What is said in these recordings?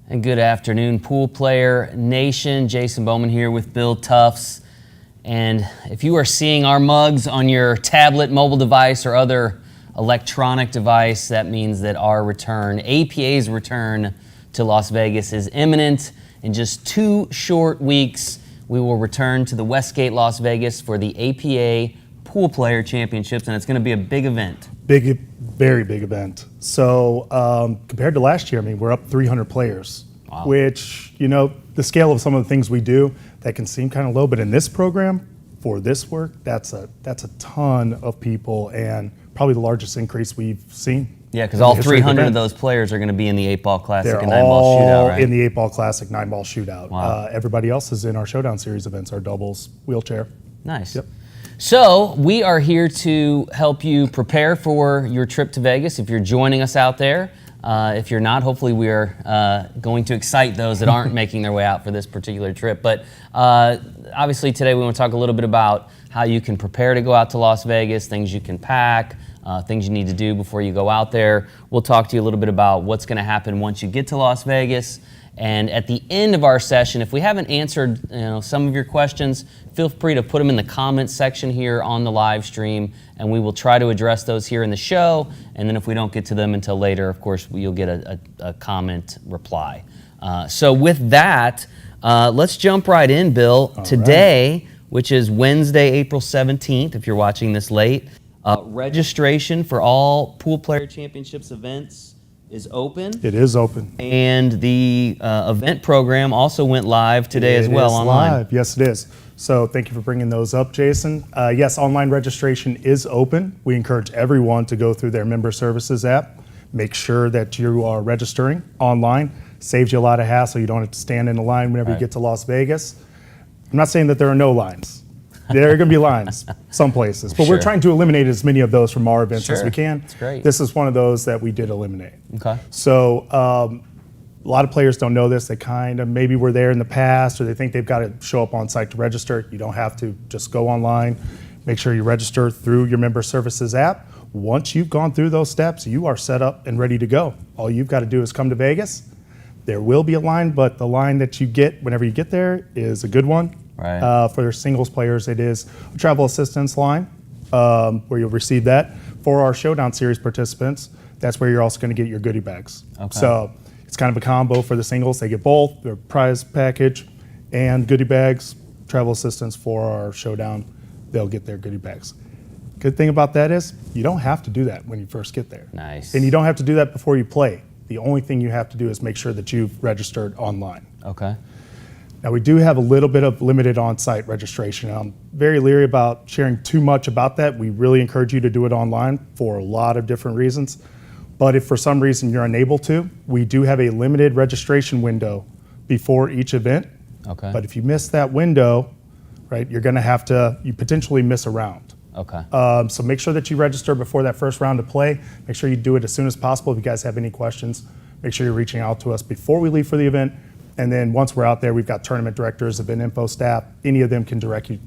And good afternoon, Pool Player Nation. Jason Bowman here with Bill Tufts. And if you are seeing our mugs on your tablet, mobile device, or other electronic device, that means that our return, APA's return to Las Vegas, is imminent. In just 2 short weeks, we will return to the Westgate, Las Vegas for the APA Pool Player Championships, and it's going to be a big event. Very big event. So compared to last year, I mean, we're up 300 players, wow. Which, you know, the scale of some of the things we do, that can seem kind of low, but in this program, for this work, that's a ton of people and probably the largest increase we've seen. Yeah, because all 300 of those players are going to be in the 8-Ball Classic and 9-Ball Shootout, right? In the 8-Ball Classic 9-Ball Shootout. Wow. Everybody else is in our Showdown Series events, our doubles, wheelchair. Nice. Yep. So we are here to help you prepare for your trip to Vegas if you're joining us out there. If you're not, hopefully we are going to excite those that aren't making their way out for this particular trip. But obviously today we want to talk a little bit about how you can prepare to go out to Las Vegas, things you can pack, things you need to do before you go out there. We'll talk to you a little bit about what's going to happen once you get to Las Vegas. And at the end of our session, if we haven't answered some of your questions, feel free to put them in the comments section here on the live stream, and we will try to address those here in the show. And then if we don't get to them until later, of course, you'll get a comment reply. So with that, let's jump right in, Bill. All Today, right. Which is Wednesday, April 17th, if you're watching this late, registration for all Pool Player Championships events is open. It is open. And the event program also went live today as well online. Live. Yes, it is. So thank you for bringing those up, Jason. Yes, online registration is open. We encourage everyone to go through their member services app. Make sure that you are registering online. Saves you a lot of hassle. You don't have to stand in a line whenever you get to Las Vegas. I'm not saying that there are no lines. There are going to be lines some places, but we're trying to eliminate as many of those from our events as we can. That's great. This is one of those that we did eliminate. Okay. So a lot of players don't know this. They kind of maybe were there in the past, or they think they've got to show up on site to register. You don't have to. Just go online. Make sure you register through your member services app. Once you've gone through those steps, you are set up and ready to go. All you've got to do is come to Vegas. There will be a line, but the line that you get whenever you get there is a good one. Right. For singles players, it is a travel assistance line where you'll receive that. For our Showdown Series participants, that's where you're also going to get your goodie bags. Okay. So it's kind of a combo for the singles. They get both, their prize package and goodie bags. Travel assistance for our Showdown, they'll get their goodie bags. Good thing about that is you don't have to do that when you first get there. Nice. And you don't have to do that before you play. The only thing you have to do is make sure that you've registered online. Okay. Now, we do have a little bit of limited on-site registration. I'm very leery about sharing too much about that. We really encourage you to do it online for a lot of different reasons. But if for some reason you're unable to, we do have a limited registration window before each event. Okay. But if you miss that window, right, you're going to have to, you potentially miss a round. Okay. So make sure that you register before that first round of play. Make sure you do it as soon as possible. If you guys have any questions, make sure you're reaching out to us before we leave for the event. And then once we're out there, we've got tournament directors, event info staff. Any of them can direct you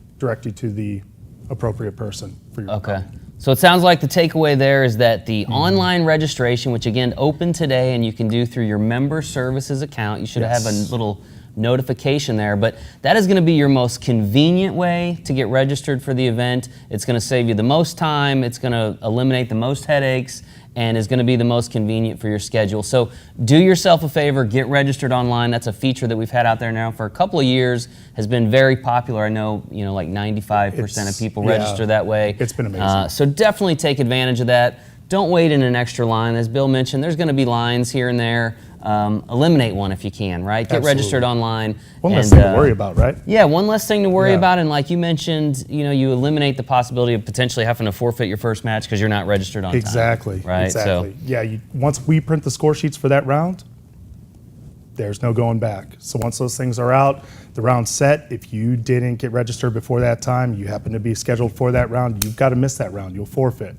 to the appropriate person for your event. So it sounds like the takeaway there is that the online registration, which again opened today and you can do through your member services account, you should have a little notification there, but that is going to be your most convenient way to get registered for the event. It's going to save you the most time, it's going to eliminate the most headaches, and is going to be the most convenient for your schedule. So do yourself a favor, get registered online. That's a feature that we've had out there now for a couple of years, has been very popular. I know, like 95% of people register that way. It's been amazing. So definitely take advantage of that. Don't wait in an extra line. As Bill mentioned, there's going to be lines here and there. Eliminate one if you can, right? Get registered online. One less thing to worry about, right? Yeah, one less thing to worry about, and like you mentioned, you eliminate the possibility of potentially having to forfeit your first match because you're not registered on time. Exactly. Right. Exactly. So, yeah. Once we print the score sheets for that round, there's no going back. So once those things are out, the round's set. If you didn't get registered before that time, you happen to be scheduled for that round, you've got to miss that round. You'll forfeit.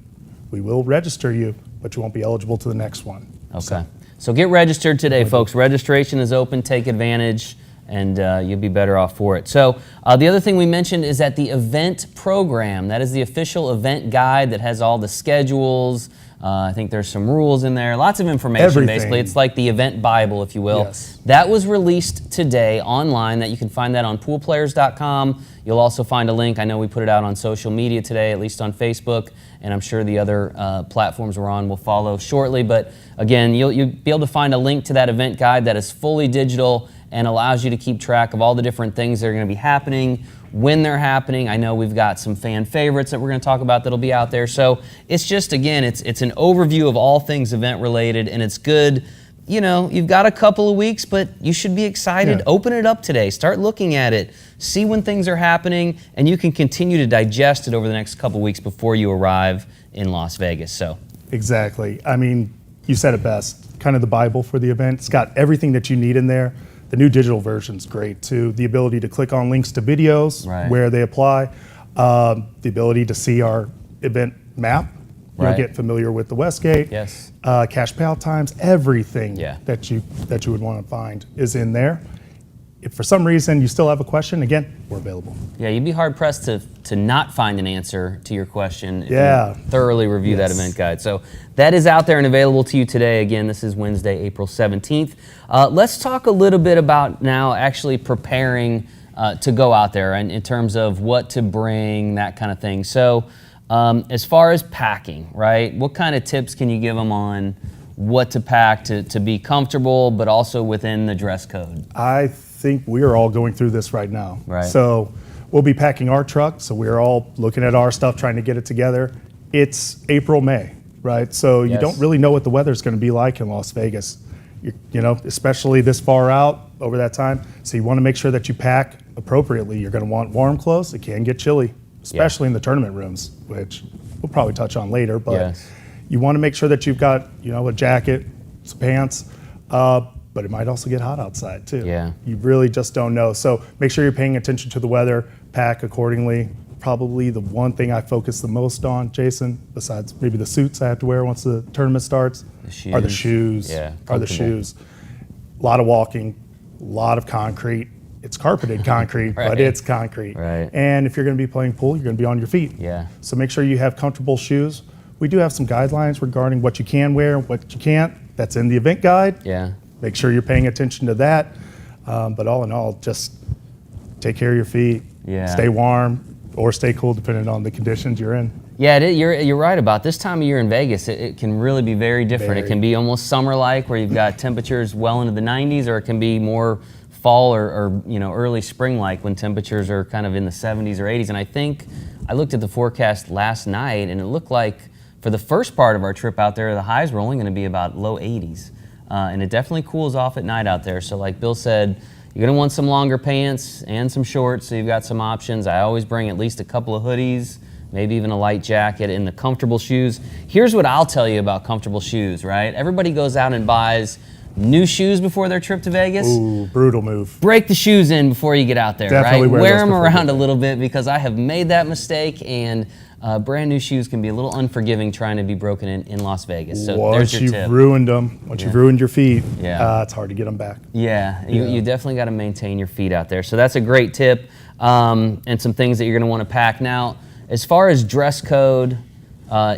We will register you, but you won't be eligible to the next one. Okay. So get registered today, folks. Registration is open. Take advantage, and you'll be better off for it. So the other thing we mentioned is that the event program, that is the official event guide that has all the schedules. I think there's some rules in there, lots of information. Everything. Basically. It's like the event Bible, if you will. Yes. That was released today online. That you can find that on poolplayers.com. You'll also find a link. I know we put it out on social media today, at least on Facebook, and I'm sure the other platforms we're on will follow shortly. But again, you'll be able to find a link to that event guide that is fully digital and allows you to keep track of all the different things that are going to be happening, when they're happening. I know we've got some fan favorites that we're going to talk about that'll be out there. So it's just, again, it's an overview of all things event related, and it's good. You know, you've got a couple of weeks, but you should be excited. Yeah. Open it up today. Start looking at it. See when things are happening, and you can continue to digest it over the next couple of weeks before you arrive in Las Vegas. So Exactly. I mean, you said it best. Kind of the Bible for the event. It's got everything that you need in there. The new digital version's great too. The ability to click on links to videos where they apply. The ability to see our event map. You'll get familiar with the Westgate. Yes. Cash payout times. Everything Yeah. that you would want to find is in there. If for some reason you still have a question, again, we're available. yeah, you'd be hard pressed to not find an answer to your question if Yeah. you thoroughly review that Yes. event guide. So that is out there and available to you today. Again, this is Wednesday, April 17th. Let's talk a little bit about now actually preparing to go out there and in terms of what to bring, that kind of thing. So as far as packing, right, what kind of tips can you give them on what to pack to be comfortable, but also within the dress code? I think we are all going through this right now. Right. So we'll be packing our truck. So we're all looking at our stuff, trying to get it together. It's April, May, right? So you Yes. don't really know what the weather's going to be like in Las Vegas, you know, especially this far out over that time. So you want to make sure that you pack appropriately. You're going to want warm clothes. It can get chilly, especially in the tournament rooms, which we'll probably touch on later. But Yes. you want to make sure that you've got, you know, a jacket, some pants, but it might also get hot outside too. Yeah. You really just don't know. So make sure you're paying attention to the weather, pack accordingly. Probably the one thing I focus the most on, Jason, besides maybe the suits I have to wear once the tournament starts, are the shoes. Yeah, Are the comfortable. shoes. A lot of walking, a lot of concrete. It's carpeted concrete, Right. but it's concrete. Right. And if you're going to be playing pool, you're going to be on your feet. Yeah. So make sure you have comfortable shoes. We do have some guidelines regarding what you can wear, what you can't. That's in the event guide. Yeah. Make sure you're paying attention to that. But all in all, just take care of your feet. Yeah. Stay warm or stay cool depending on the conditions you're in. Yeah, you're right about this time of year in Vegas. It can really be very different. It Very. can be almost summer-like, where you've got temperatures well into the 90s, or it can be more fall or you know, early spring-like when temperatures are kind of in the 70s or 80s. And I think I looked at the forecast last night, and it looked like for the first part of our trip out there, the highs were only going to be about low 80s, and it definitely cools off at night out there. So, like Bill said, you're going to want some longer pants and some shorts, so you've got some options. I always bring at least a couple of hoodies, maybe even a light jacket, and the comfortable shoes. Here's what I'll tell you about comfortable shoes, right? Everybody goes out and buys new shoes before their trip to Vegas. Ooh, brutal move. Break the shoes in before you get out there, Definitely right? wear those them before around you a get little bit, because I have made that mistake, and brand new shoes can be a little unforgiving trying to be broken in Las Vegas. So Once there's your you've tip. ruined them, once you've ruined your feet, Yeah. it's hard to get them back. Yeah, you definitely got to maintain your feet out there. So that's a great tip, and some things that you're going to want to pack. Now, as far as dress code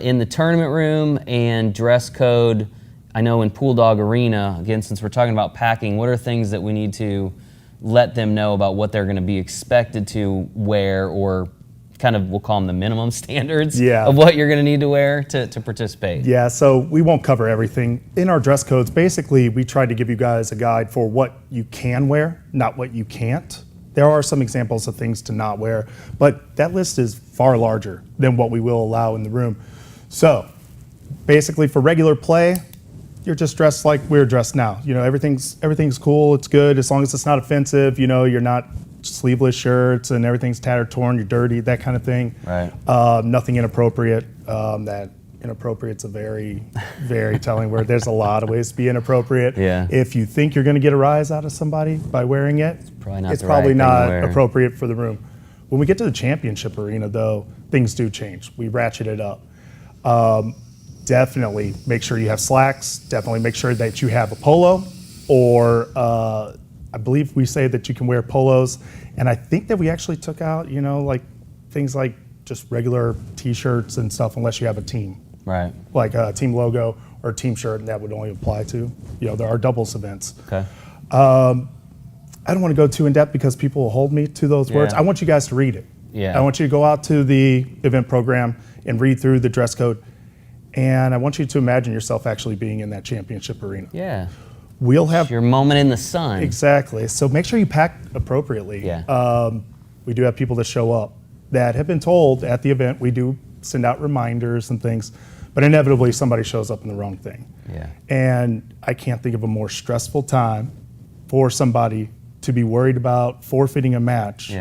in the tournament room and dress code, I know in Pool Dog Arena, again, since we're talking about packing, what are things that we need to let them know about what they're going to be expected to wear, or kind of, we'll call them the minimum standards of what you're going to need to wear to participate? Yeah, so we won't cover everything. In our dress codes, basically, we tried to give you guys a guide for what you can wear, not what you can't. There are some examples of things to not wear, but that list is far larger than what we will allow in the room. So basically, for regular play, you're just dressed like we're dressed now. You know, everything's cool, it's good, as long as it's not offensive. You know, you're not sleeveless shirts and everything's tattered, torn, you're dirty, that kind of thing. Right. Nothing inappropriate that Inappropriate's a very, very telling word. There's a lot of ways to be inappropriate. Yeah. If you think you're going to get a rise out of somebody by wearing it, it's probably not appropriate for the room. When we get to the championship arena, though, things do change. We ratchet it up. Definitely make sure you have slacks. Definitely make sure that you have a polo, or I believe we say that you can wear polos. And I think that we actually took out, like things like just regular T-shirts and stuff, unless you have a team. Right. Like a team logo or a team shirt, and that would only apply to, there are doubles events. Okay. I don't want to go too in depth because people will hold me to those words. I want you guys to read it. Yeah. I want you to go out to the event program and read through the dress code. And I want you to imagine yourself actually being in that championship arena. Yeah. We'll have it's your moment in the sun. Exactly. So make sure you pack appropriately. Yeah. We do have people that show up that have been told at the event. We do send out reminders and things, but inevitably somebody shows up in the wrong thing. Yeah. And I can't think of a more stressful time for somebody to be worried about forfeiting a match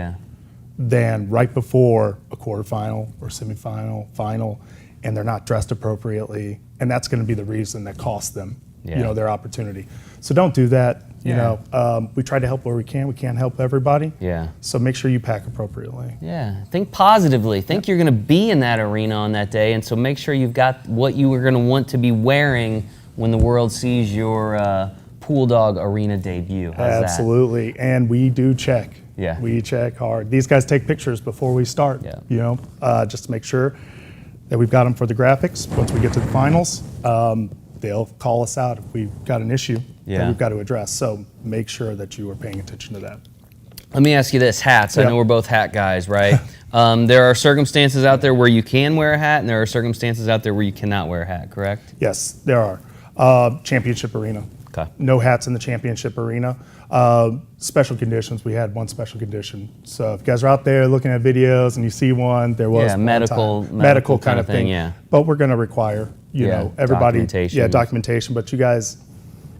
than right before a quarterfinal or semifinal, final, and they're not dressed appropriately, and that's going to be the reason that costs them, their opportunity. So don't do that. We try to help where we can. We can't help everybody. Yeah. So make sure you pack appropriately. Yeah. Think positively. Think you're going to be in that arena on that day, and so make sure you've got what you are going to want to be wearing when the world sees your Pool Dog Arena debut. How's Absolutely. that? And we do check. Yeah. We check hard. These guys take pictures before we start. Yeah. Just to make sure that we've got them for the graphics. Once we get to the finals, they'll call us out if we've got an issue that we've got to address. So make sure that you are paying attention to that. Let me ask you this, hats. I know we're both hat guys, right? There are circumstances out there where you can wear a hat, and there are circumstances out there where you cannot wear a hat, correct? Yes, there are. Championship arena. Okay. No hats in the championship arena. Special conditions, we had one special condition. So if you guys are out there looking at videos and you see one, there was one medical kind of thing. Yeah. But we're going to require, everybody, documentation. But you guys,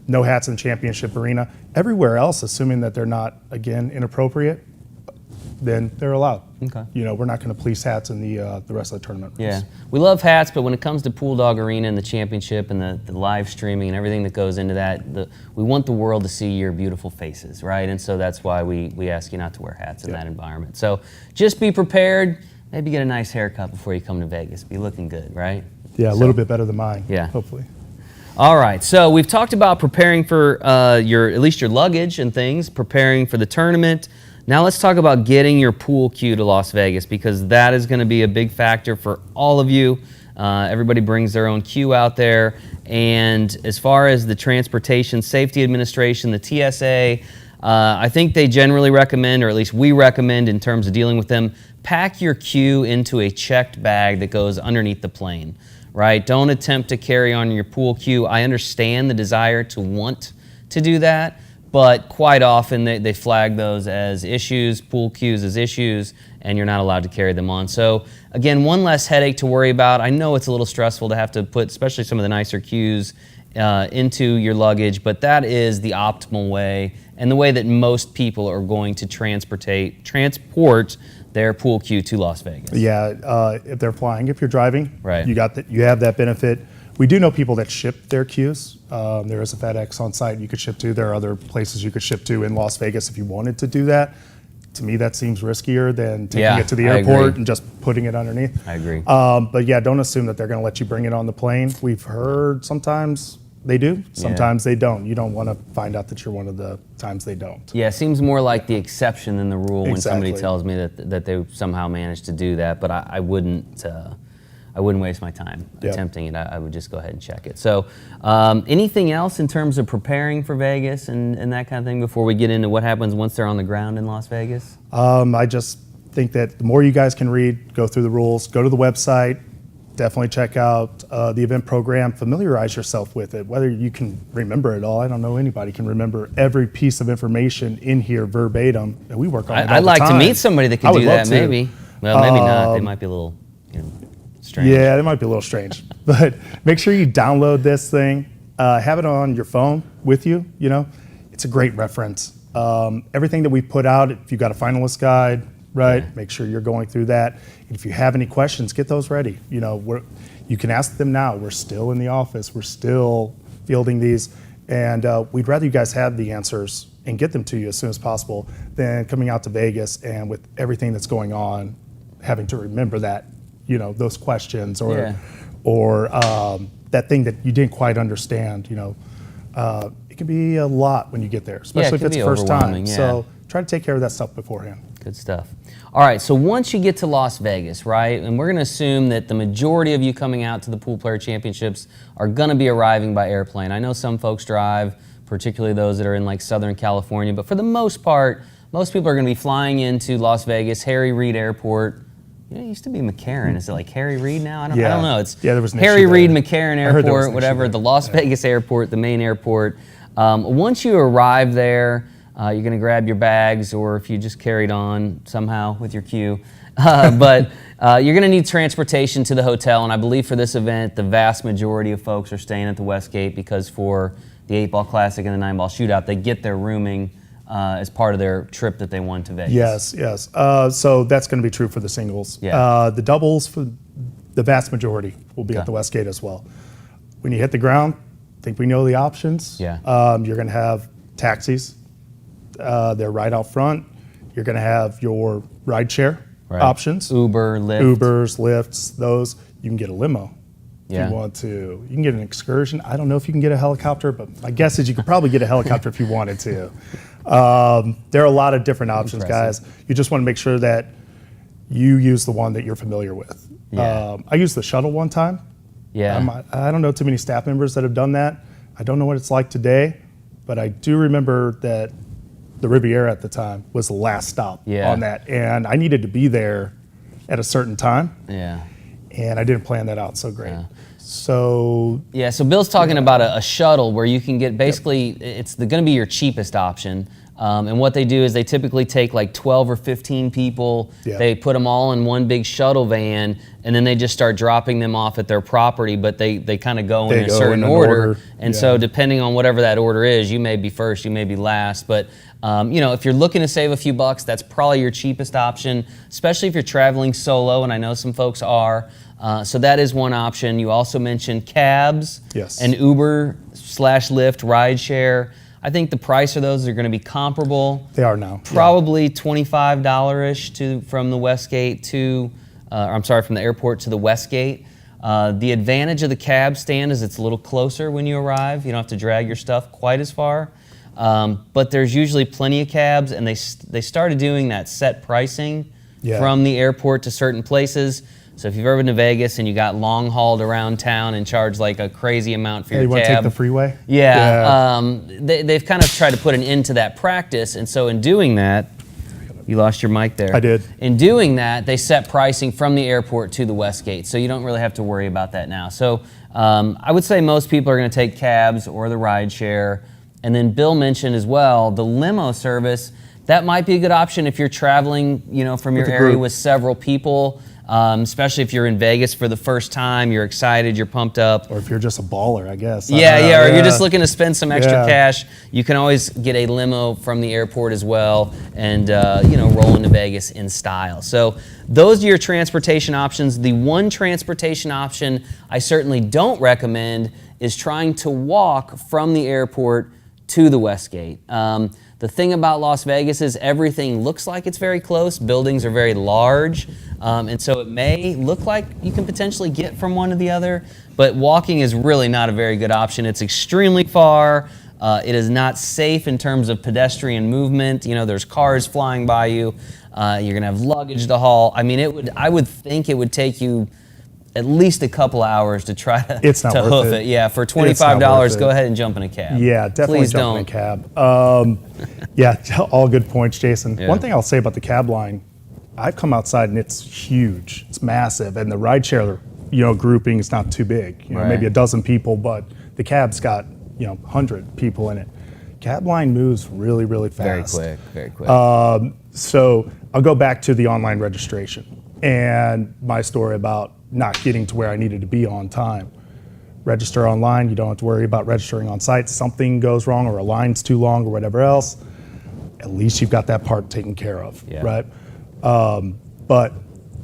no hats in the championship arena. Everywhere else, assuming that they're not, again, inappropriate, then they're allowed. Okay. We're not going to police hats in the rest of the tournament. Yeah, we love hats, but when it comes to Pool Dog Arena and the championship and the live streaming and everything that goes into that, we want the world to see your beautiful faces, right? And so that's why we ask you not to wear hats in that environment. So just be prepared. Maybe get a nice haircut before you come to Vegas. Be looking good, right? Yeah, a little bit better than mine. Yeah, hopefully. All right, so we've talked about preparing for at least your luggage and things, preparing for the tournament. Now let's talk about getting your pool cue to Las Vegas, because that is going to be a big factor for all of you. Everybody brings their own cue out there. And as far as the Transportation Safety Administration, the TSA, I think they generally recommend, or at least we recommend in terms of dealing with them, pack your cue into a checked bag that goes underneath the plane, right? Don't attempt to carry on your pool cue. I understand the desire to want to do that, but quite often they flag those as issues, pool cues as issues, and you're not allowed to carry them on. So again, one less headache to worry about. I know it's a little stressful to have to put, especially some of the nicer cues, into your luggage, but that is the optimal way and the way that most people are going to transport their pool cue to Las Vegas. Yeah, if they're flying, if you're driving, right, you have that benefit. We do know people that ship their cues. There is a FedEx on site you could ship to. There are other places you could ship to in Las Vegas if you wanted to do that. To me, that seems riskier than taking it to the airport and just putting it underneath. I agree. But yeah, don't assume that they're going to let you bring it on the plane. We've heard sometimes they do, sometimes they don't. You don't want to find out that you're one of the times they don't. Yeah, it seems more like the exception than the rule when somebody tells me that they somehow managed to do that. But I wouldn't waste my time attempting it. I would just go ahead and check it. So anything else in terms of preparing for Vegas and that kind of thing before we get into what happens once they're on the ground in Las Vegas? I just think that the more you guys can read, go through the rules, go to the website, definitely check out the event program, familiarize yourself with it. Whether you can remember it all, I don't know anybody can remember every piece of information in here verbatim. And we work on it all the time. I'd like to meet somebody that can do that, maybe. Well, maybe not. They might be a little, strange. Yeah, they might be a little strange. But make sure you download this thing, have it on your phone with you. It's a great reference. Everything that we put out, if you've got a finalist guide, right? Make sure you're going through that. And if you have any questions, get those ready. You you can ask them now. We're still in the office. We're still fielding these. And we'd rather you guys have the answers and get them to you as soon as possible than coming out to Vegas and with everything that's going on, having to remember that, those questions or that thing that you didn't quite understand. It can be a lot when you get there, especially if it's the first time. Yeah. So try to take care of that stuff beforehand. Good stuff. All right, so once you get to Las Vegas, right, and we're going to assume that the majority of you coming out to the Pool Player Championships are going to be arriving by airplane. I know some folks drive, particularly those that are in like Southern California, but for the most part, most people are going to be flying into Las Vegas, Harry Reid Airport. It used to be McCarran. Is it like Harry Reid now? I don't know. It's there was an Harry issue Reid there. McCarran Airport, whatever, the Las Vegas airport, the main airport. Once you arrive there, you're going to grab your bags, or if you just carried on somehow with your queue. But you're going to need transportation to the hotel, and I believe for this event, the vast majority of folks are staying at the Westgate because for the 8-Ball Classic and the 9-Ball Shootout, they get their rooming as part of their trip that they won to Vegas. Yes. So that's going to be true for the singles. Yeah. The doubles, for the vast majority, will be at the Westgate as well. When you hit the ground, I think we know the options. Yeah. You're going to have taxis. They're right out front. You're going to have your rideshare options. Uber, Lyft. Ubers, Lyfts, those. You can get a limo if you want to. You can get an excursion. I don't know if you can get a helicopter, but my guess is you could probably get a helicopter if you wanted to. There are a lot of different options, guys. You just want to make sure that you use the one that you're familiar with. Yeah. I used the shuttle one time. Yeah. I don't know too many staff members that have done that. I don't know what it's like today, but I do remember that the Riviera at the time was the last stop on that. And I needed to be there at a certain time. Yeah. And I didn't plan that out so great. Yeah. So Bill's talking about a shuttle where you can get basically, it's going to be your cheapest option. And what they do is they typically take like 12 or 15 people, they put them all in one big shuttle van, and then they just start dropping them off at their property, but they kind of go in a certain order. And so depending on whatever that order is, you may be first, you may be last. But if you're looking to save a few bucks, that's probably your cheapest option, especially if you're traveling solo, and I know some folks are. So that is one option. You also mentioned cabs and Uber/Lyft rideshare. I think the price of those are going to be comparable. They are now. Probably $25-ish from the Westgate to, from the airport to the Westgate. The advantage of the cab stand is it's a little closer when you arrive. You don't have to drag your stuff quite as far. But there's usually plenty of cabs, and they started doing that set pricing from the airport to certain places. So if you've ever been to Vegas and you got long hauled around town and charged like a crazy amount for your cab. You want to take the freeway? They've kind of tried to put an end to that practice. And so in doing that, you lost your mic there. I did. In doing that, they set pricing from the airport to the Westgate. So you don't really have to worry about that now. So I would say most people are going to take cabs or the rideshare. And then Bill mentioned as well, the limo service. That might be a good option if you're traveling, from your area with several people. Especially if you're in Vegas for the first time, you're excited, you're pumped up. Or if you're just a baller, I guess. Or you're just looking to spend some extra cash, you can always get a limo from the airport as well and, roll into Vegas in style. So those are your transportation options. The one transportation option I certainly don't recommend is trying to walk from the airport to the Westgate. The thing about Las Vegas is everything looks like it's very close. Buildings are very large. And so it may look like you can potentially get from one to the other, but walking is really not a very good option. It's extremely far. It is not safe in terms of pedestrian movement. There's cars flying by you. You're gonna have luggage to haul. I mean, I would think it would take you at least a couple hours to try to hoof it. Yeah, for $25, go ahead and jump in a cab. Yeah, definitely jump in a cab. All good points, Jason. Yeah. One thing I'll say about the cab line, I've come outside and it's huge. It's massive, and the rideshare, grouping is not too big. Maybe a dozen people, but the cab's got 100 people in it. Cab line moves really, really fast. Very quick. So I'll go back to the online registration and my story about not getting to where I needed to be on time. Register online, you don't have to worry about registering on site. Something goes wrong or a line's too long or whatever else, at least you've got that part taken care of, right? But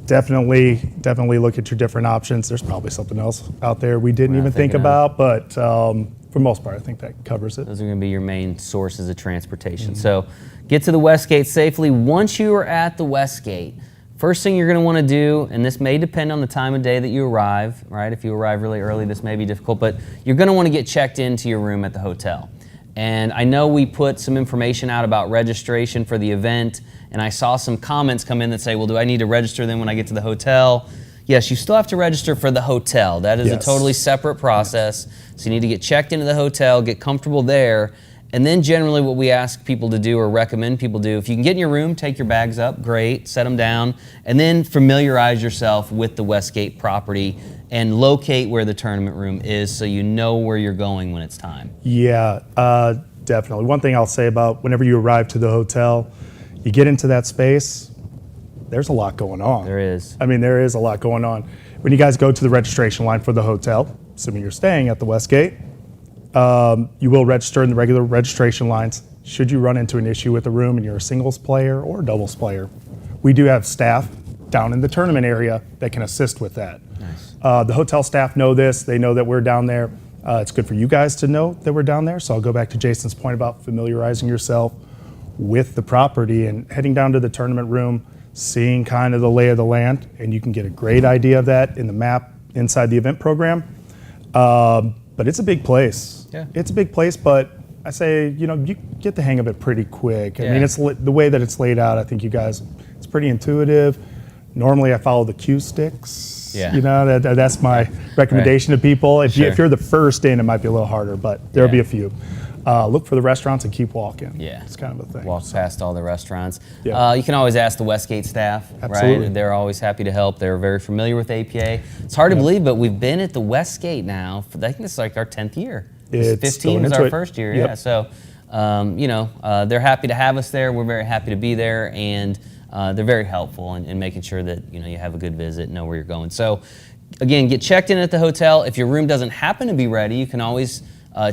definitely look at your different options. There's probably something else out there we didn't We're not even think thinking of. about, but for the most part, I think that covers it. Those are going to be your main sources of transportation. So get to the West Gate safely. Once you are at the West Gate, first thing you're going to want to do, and this may depend on the time of day that you arrive, right? If you arrive really early, this may be difficult, but you're going to want to get checked into your room at the hotel. And I know we put some information out about registration for the event, and I saw some comments come in that say, well, do I need to register then when I get to the hotel? Yes, you still have to register for the hotel. That is a totally separate process. So you need to get checked into the hotel, get comfortable there, and then generally what we ask people to do or recommend people do, if you can get in your room, take your bags up, great, set them down, and then familiarize yourself with the Westgate property and locate where the tournament room is so you know where you're going when it's time. Yeah, definitely. One thing I'll say about whenever you arrive to the hotel, you get into that space, there's a lot going on. There is. I mean, there is a lot going on. When you guys go to the registration line for the hotel, assuming you're staying at the Westgate, you will register in the regular registration lines. Should you run into an issue with the room and you're a singles player or a doubles player, we do have staff down in the tournament area that can assist with that. Nice. The hotel staff know this. They know that we're down there. It's good for you guys to know that we're down there. So I'll go back to Jason's point about familiarizing yourself with the property and heading down to the tournament room, seeing kind of the lay of the land, and you can get a great idea of that in the map inside the event program. But it's a big place. Yeah. It's a big place, but I say, you get the hang of it pretty quick. I Yeah. mean, it's the way that it's laid out, I think you guys, it's pretty intuitive. Normally I follow the cue sticks. Yeah. That's my recommendation to people. If Sure. you're the first in, it might be a little harder, but there'll be a few. Look for the restaurants and keep walking. Yeah. It's kind of a thing. Walk past all the restaurants. Yeah. You can always ask the Westgate staff, Absolutely. right? They're always happy to help. They're very familiar with APA. It's hard to believe, but we've been at the Westgate now for, I think it's like our 10th year. It's 15 going was into our it. first year, Yep. yeah. So, they're happy to have us there. We're very happy to be there, and they're very helpful in making sure that you have a good visit, know where you're going. So, again, get checked in at the hotel. If your room doesn't happen to be ready, you can always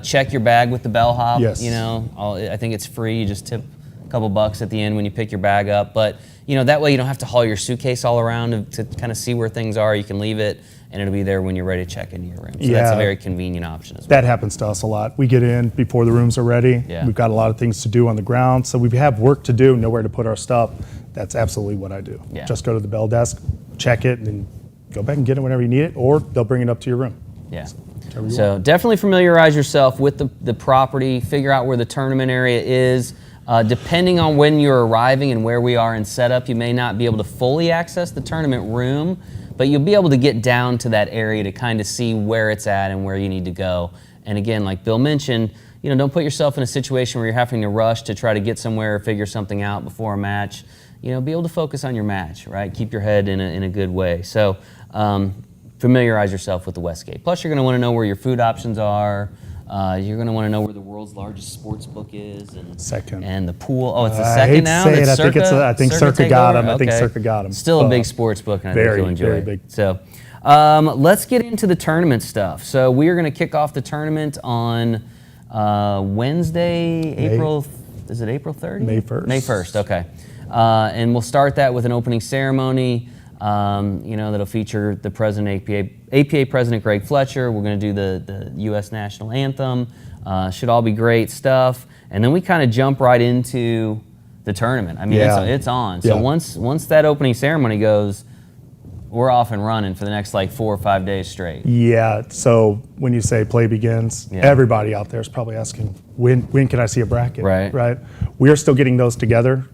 check your bag with the bellhop. Yes. I think it's free. You just tip a couple bucks at the end when you pick your bag up. But that way you don't have to haul your suitcase all around to kind of see where things are. You can leave it, and it'll be there when you're ready to check into your room. So that's a very convenient option as well. That happens to us a lot. We get in before the rooms are ready. Yeah. We've got a lot of things to do on the ground, so we have work to do, nowhere to put our stuff. That's absolutely what I do. Yeah. Just go to the bell desk, check it, and then go back and get it whenever you need it, or they'll bring it up to your room. Yeah. Whichever you So definitely familiarize yourself with the property, figure out where the tournament area is. Depending on when you're arriving and where we are in setup, you may not be able to fully access the tournament room, but you'll be able to get down to that area to kind of see where it's at and where you need to go. And again, like Bill mentioned, don't put yourself in a situation where you're having to rush to try to get somewhere or figure something out before a match. Be able to focus on your match, right? Keep your head in a good way. So familiarize yourself with the Westgate. Plus, you're going to want to know where your food options are. You're going to want to know where the world's largest sports book is, and Second. and the pool. Oh, it's the I second hate to now. say it. That I think Circa got takeover? him. I think Okay. Circa got him. Still a big sports book, and I think very, you'll enjoy very it. big. So, let's get into the tournament stuff. So we are going to kick off the tournament on Wednesday, April. Is it April 30th? May 1st. May 1st. Okay. And we'll start that with an opening ceremony. That'll feature the president, APA President Greg Fletcher. We're going to do the U.S. national anthem. Should all be great stuff. And then we kind of jump right into the tournament. I mean, it's on. So Yeah. once that opening ceremony goes, we're off and running for the next 4 or 5 days straight. Yeah, so when you say play begins, everybody out there is probably asking, when can I see a bracket? Right. We are still getting those together.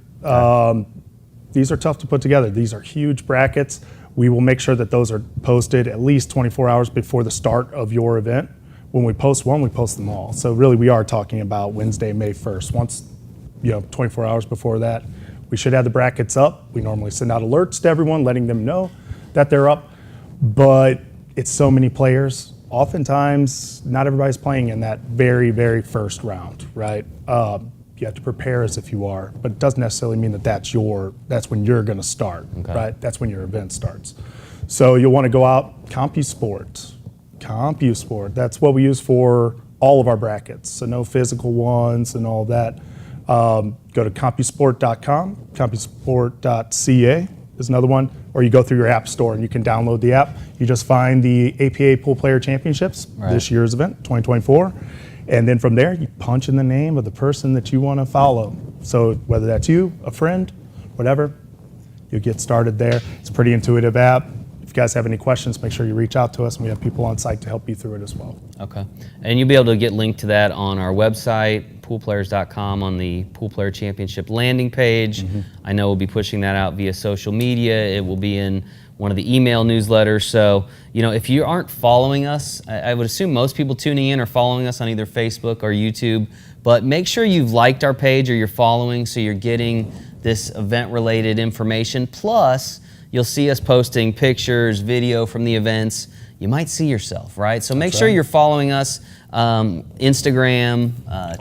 These are tough to put together. These are huge brackets. We will make sure that those are posted at least 24 hours before the start of your event. When we post one, we post them all. So really we are talking about Wednesday, May 1st. Once, 24 hours before that, we should have the brackets up. We normally send out alerts to everyone, letting them know that they're up. But it's so many players. Oftentimes, not everybody's playing in that very, very first round, right? You have to prepare as if you are, but it doesn't necessarily mean that that's when you're going to start, right? That's when your event starts. So you'll want to go out, CompuSport. That's what we use for all of our brackets. So no physical ones and all that. Go to CompuSport.com, CompuSport.ca, is another one, or you go through your app store and you can download the app. You just find the APA Poolplayer Championships, this year's event, 2024. And then from there, you punch in the name of the person that you want to follow. So whether that's you, a friend, whatever, you get started there. It's a pretty intuitive app. If you guys have any questions, make sure you reach out to us, and we have people on site to help you through it as well. Okay. And you'll be able to get linked to that on our website, poolplayers.com, on the Poolplayer Championship landing page. I know we'll be pushing that out via social media. It will be in one of the email newsletters. So, you know, if you aren't following us, I would assume most people tuning in are following us on either Facebook or YouTube, but make sure you've liked our page or you're following so you're getting this event-related information. Plus, you'll see us posting pictures, video from the events. You might see yourself, right? So make sure you're following us, Instagram,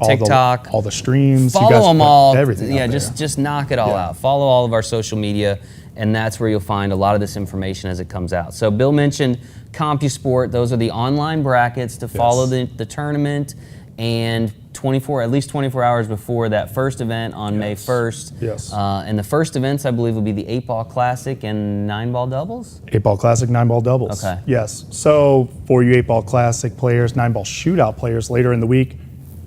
TikTok. All the streams. Follow you guys them put all. Everything Yeah, out there. just knock it all out. Follow all of our social media, and that's where you'll find a lot of this information as it comes out. So Bill mentioned CompuSport. Those are the online brackets to follow the tournament, and at least 24 hours before that first event on May 1st. Yes. And the first events, I believe, will be the 8-ball Classic and 9-ball doubles? 8-ball Classic, 9-ball doubles. Okay. Yes. So for you 8-ball Classic players, 9-ball shootout players later in the week,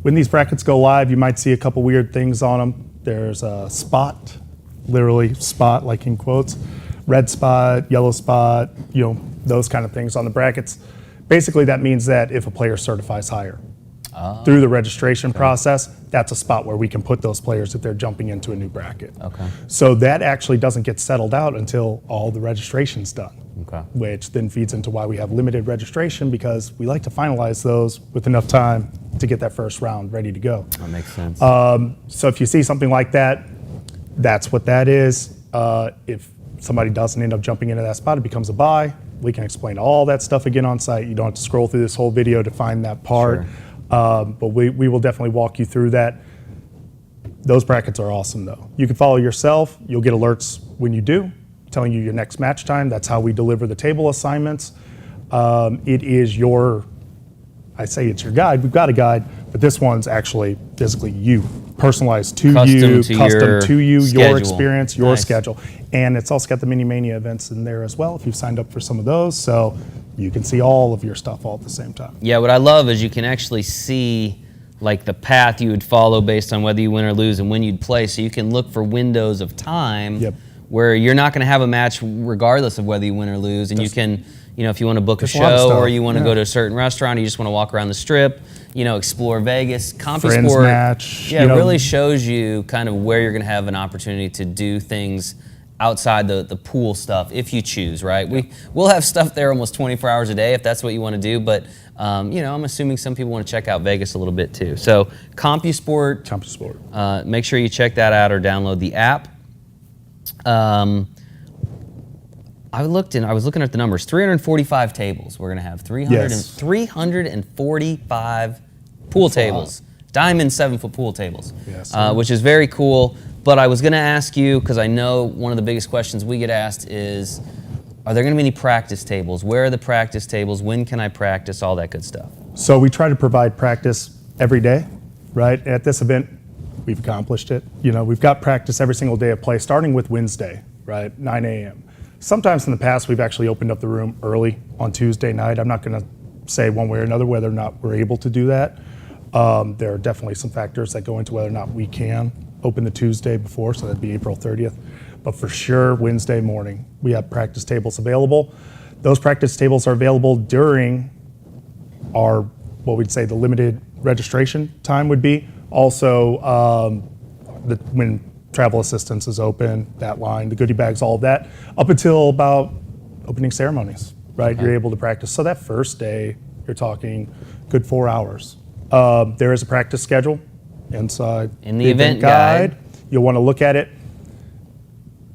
when these brackets go live, you might see a couple weird things on them. There's a spot, literally spot, like in quotes, red spot, yellow spot, you know, those kind of things on the brackets. Basically, that means that if a player certifies higher through the registration process, that's a spot where we can put those players if they're jumping into a new bracket. Okay. So that actually doesn't get settled out until all the registration's done. Okay. Which then feeds into why we have limited registration, because we like to finalize those with enough time to get that first round ready to go. That makes sense. So if you see something like that, that's what that is. If somebody doesn't end up jumping into that spot, it becomes a bye. We can explain all that stuff again on site. You don't have to scroll through this whole video to find that part. But we will definitely walk you through that. Those brackets are awesome though. You can follow yourself. You'll get alerts when you do, telling you your next match time. That's how we deliver the table assignments. It is I say it's your guide. We've got a guide, but this one's actually physically you, personalized to you, custom to you, your experience, your schedule. And it's also got the mini Mania events in there as well if you've signed up for some of those. So you can see all of your stuff all at the same time. Yeah, what I love is you can actually see like the path you would follow based on whether you win or lose and when you'd play. So you can look for windows of time where you're not going to have a match regardless of whether you win or lose. And you can, you know, if you want to book a show or you want to go to a certain restaurant, or you just want to walk around the strip, you know, explore Vegas. CompuSport, match, it really shows you kind of where you're going to have an opportunity to do things outside the pool stuff if you choose, right? We'll have stuff there almost 24 hours a day if that's what you want to do, but you know, I'm assuming some people want to check out Vegas a little bit too. So CompuSport. Make sure you check that out or download the app. I was looking at the numbers. 345 tables. We're gonna have 345 pool tables, diamond 7-foot pool tables, which is very cool. But I was gonna ask you, because I know one of the biggest questions we get asked is, are there gonna be any practice tables? Where are the practice tables? When can I practice? All that good stuff. So we try to provide practice every day, right? At this event, we've accomplished it. You know, we've got practice every single day of play, starting with Wednesday, right? 9 a.m. Sometimes in the past, we've actually opened up the room early on Tuesday night. I'm not gonna say one way or another whether or not we're able to do that. There are definitely some factors that go into whether or not we can open the Tuesday before, so that'd be April 30th. But for sure, Wednesday morning, we have practice tables available. Those practice tables are available during our, what we'd say the limited registration time would be. Also, when travel assistance is open, that line, the goodie bags, all of that, up until about opening ceremonies, right? You're able to practice. So that first day, you're talking good 4 hours. There is a practice schedule inside in the event guide. You'll want to look at it.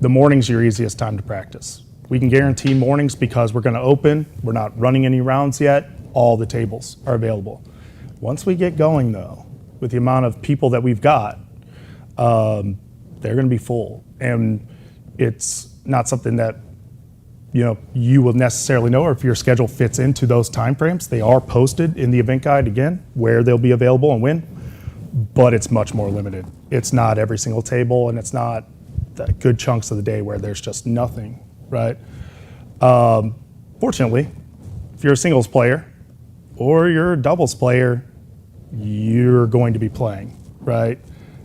The morning's your easiest time to practice. We can guarantee mornings because we're going to open. We're not running any rounds yet. All the tables are available. Once we get going, though, with the amount of people that we've got, they're going to be full. And it's not something that you will necessarily know, or if your schedule fits into those timeframes. They are posted in the event guide again, where they'll be available and when, but it's much more limited. It's not every single table, and it's not the good chunks of the day where there's just nothing, right? Fortunately, if you're a singles player or you're a doubles player, you're going to be playing, right?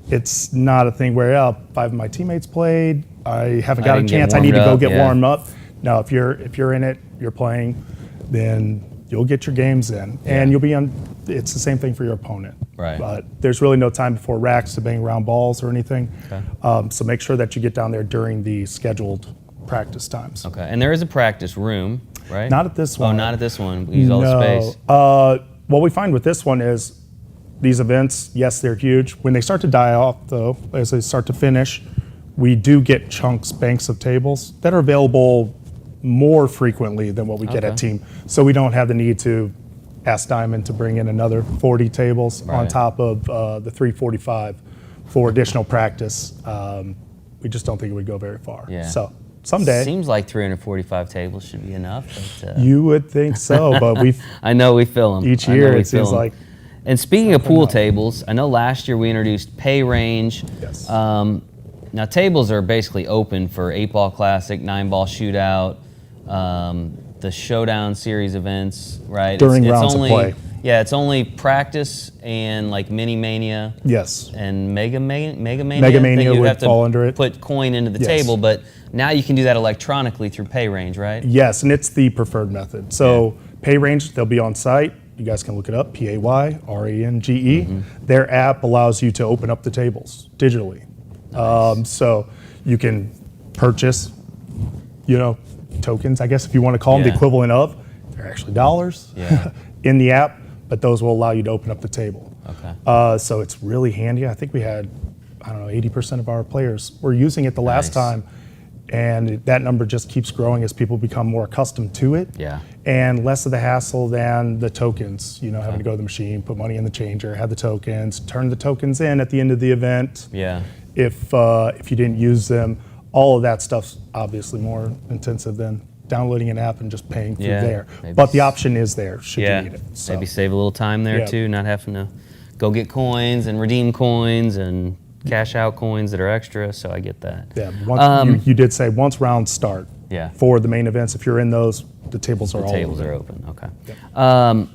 It's not a thing where, oh, 5 of my teammates played, I haven't got a chance, I need to go get warmed up. No, if you're in it, you're playing, then you'll get your games in, and you'll be on. It's the same thing for your opponent. Right. But there's really no time before racks to bang around balls or anything. Okay. So make sure that you get down there during the scheduled practice times. Okay. And there is a practice room, right? Not at this one. Oh, not at this one. We use all the space. What we find with this one is these events, yes, they're huge. When they start to die off, though, as they start to finish, we do get chunks, banks of tables that are available more frequently than what we get at team. So we don't have the need to ask Diamond to bring in another 40 tables on top of the 345 for additional practice. We just don't think it would go very far. Yeah. So someday. Seems like 345 tables should be enough. But, you would think so, but I know we fill them. Each year it seems like. And speaking of pool tables, I know last year we introduced pay range. Yes. Now tables are basically open for 8-ball classic, 9-ball shootout, the showdown series events, right? During rounds of play. Yeah, it's only practice and like mini Mania. Yes. And Mega Mania. Mega Mania would fall under it. Put coin into the table, but now you can do that electronically through pay range, right? Yes, and it's the preferred method. So pay range, they'll be on site. You guys can look it up, PAYRANGE. Their app allows you to open up the tables digitally. Nice. So you can purchase, tokens, I guess if you want to call them the equivalent of, they're actually dollars in the app, but those will allow you to open up the table. Okay. So it's really handy. I think we had, 80% of our players were using it the last time. And that number just keeps growing as people become more accustomed to it. Yeah. And less of the hassle than the tokens, having to go to the machine, put money in the changer, have the tokens, turn the tokens in at the end of the event. Yeah. If you didn't use them, all of that stuff's obviously more intensive than downloading an app and just paying through there. But the option is there should you need it. So. Maybe save a little time there too, not having to go get coins and redeem coins and cash out coins that are extra, so I get that. Yeah, once, you did say once rounds start for the main events, if you're in those, the tables are all tables are open, okay. Yep.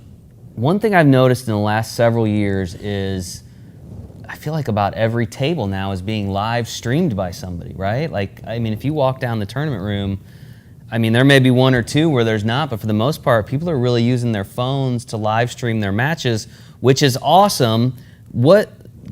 One thing I've noticed in the last several years is I feel like about every table now is being live streamed by somebody, right? Like, if you walk down the tournament room, there may be one or two where there's not, but for the most part, people are really using their phones to live stream their matches, which is awesome. What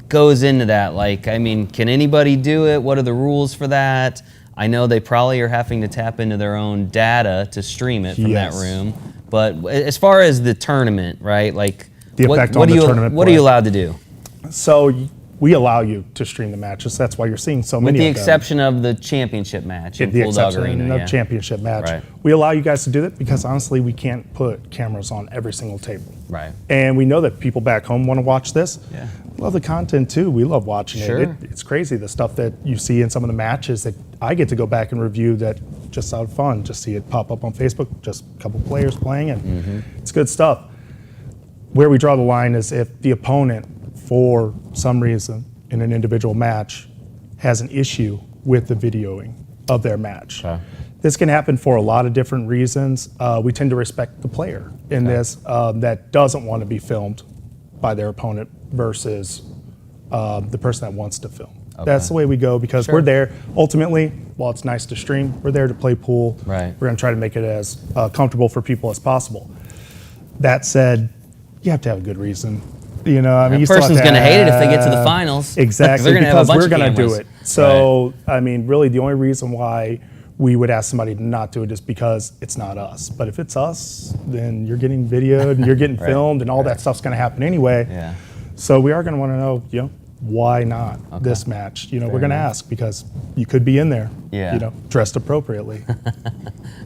goes into that? Like, can anybody do it? What are the rules for that? I know they probably are having to tap into their own data to stream it from that room. But as far as the tournament, right? Like, the effect on the tournament. What are you allowed to do? So we allow you to stream the matches. That's why you're seeing so many of them. With the exception of the championship match in Pool Dog Arena. The championship match. Right. We allow you guys to do that because honestly, we can't put cameras on every single table. Right. And we know that people back home want to watch this. Yeah. Love the content too. We love watching it. It's crazy, the stuff that you see in some of the matches that I get to go back and review that just out of fun. Just see it pop up on Facebook, just a couple players playing it. It's good stuff. Where we draw the line is if the opponent, for some reason, in an individual match, has an issue with the videoing of their match. Okay. This can happen for a lot of different reasons. We tend to respect the player in this that doesn't want to be filmed by their opponent versus the person that wants to film. Okay. That's the way we go because we're there. Ultimately, while it's nice to stream, we're there to play pool. Right. We're going to try to make it as comfortable for people as possible. That said, you have to have a good reason. That person's going to hate it if they get to the finals. Exactly, because we're going to do it. So, really, the only reason why we would ask somebody to not do it is because it's not us. But if it's us, then you're getting videoed and you're getting filmed and all that stuff's going to happen anyway. Yeah. So we are going to want to know, why not this match? We're going to ask because you could be in there, dressed appropriately.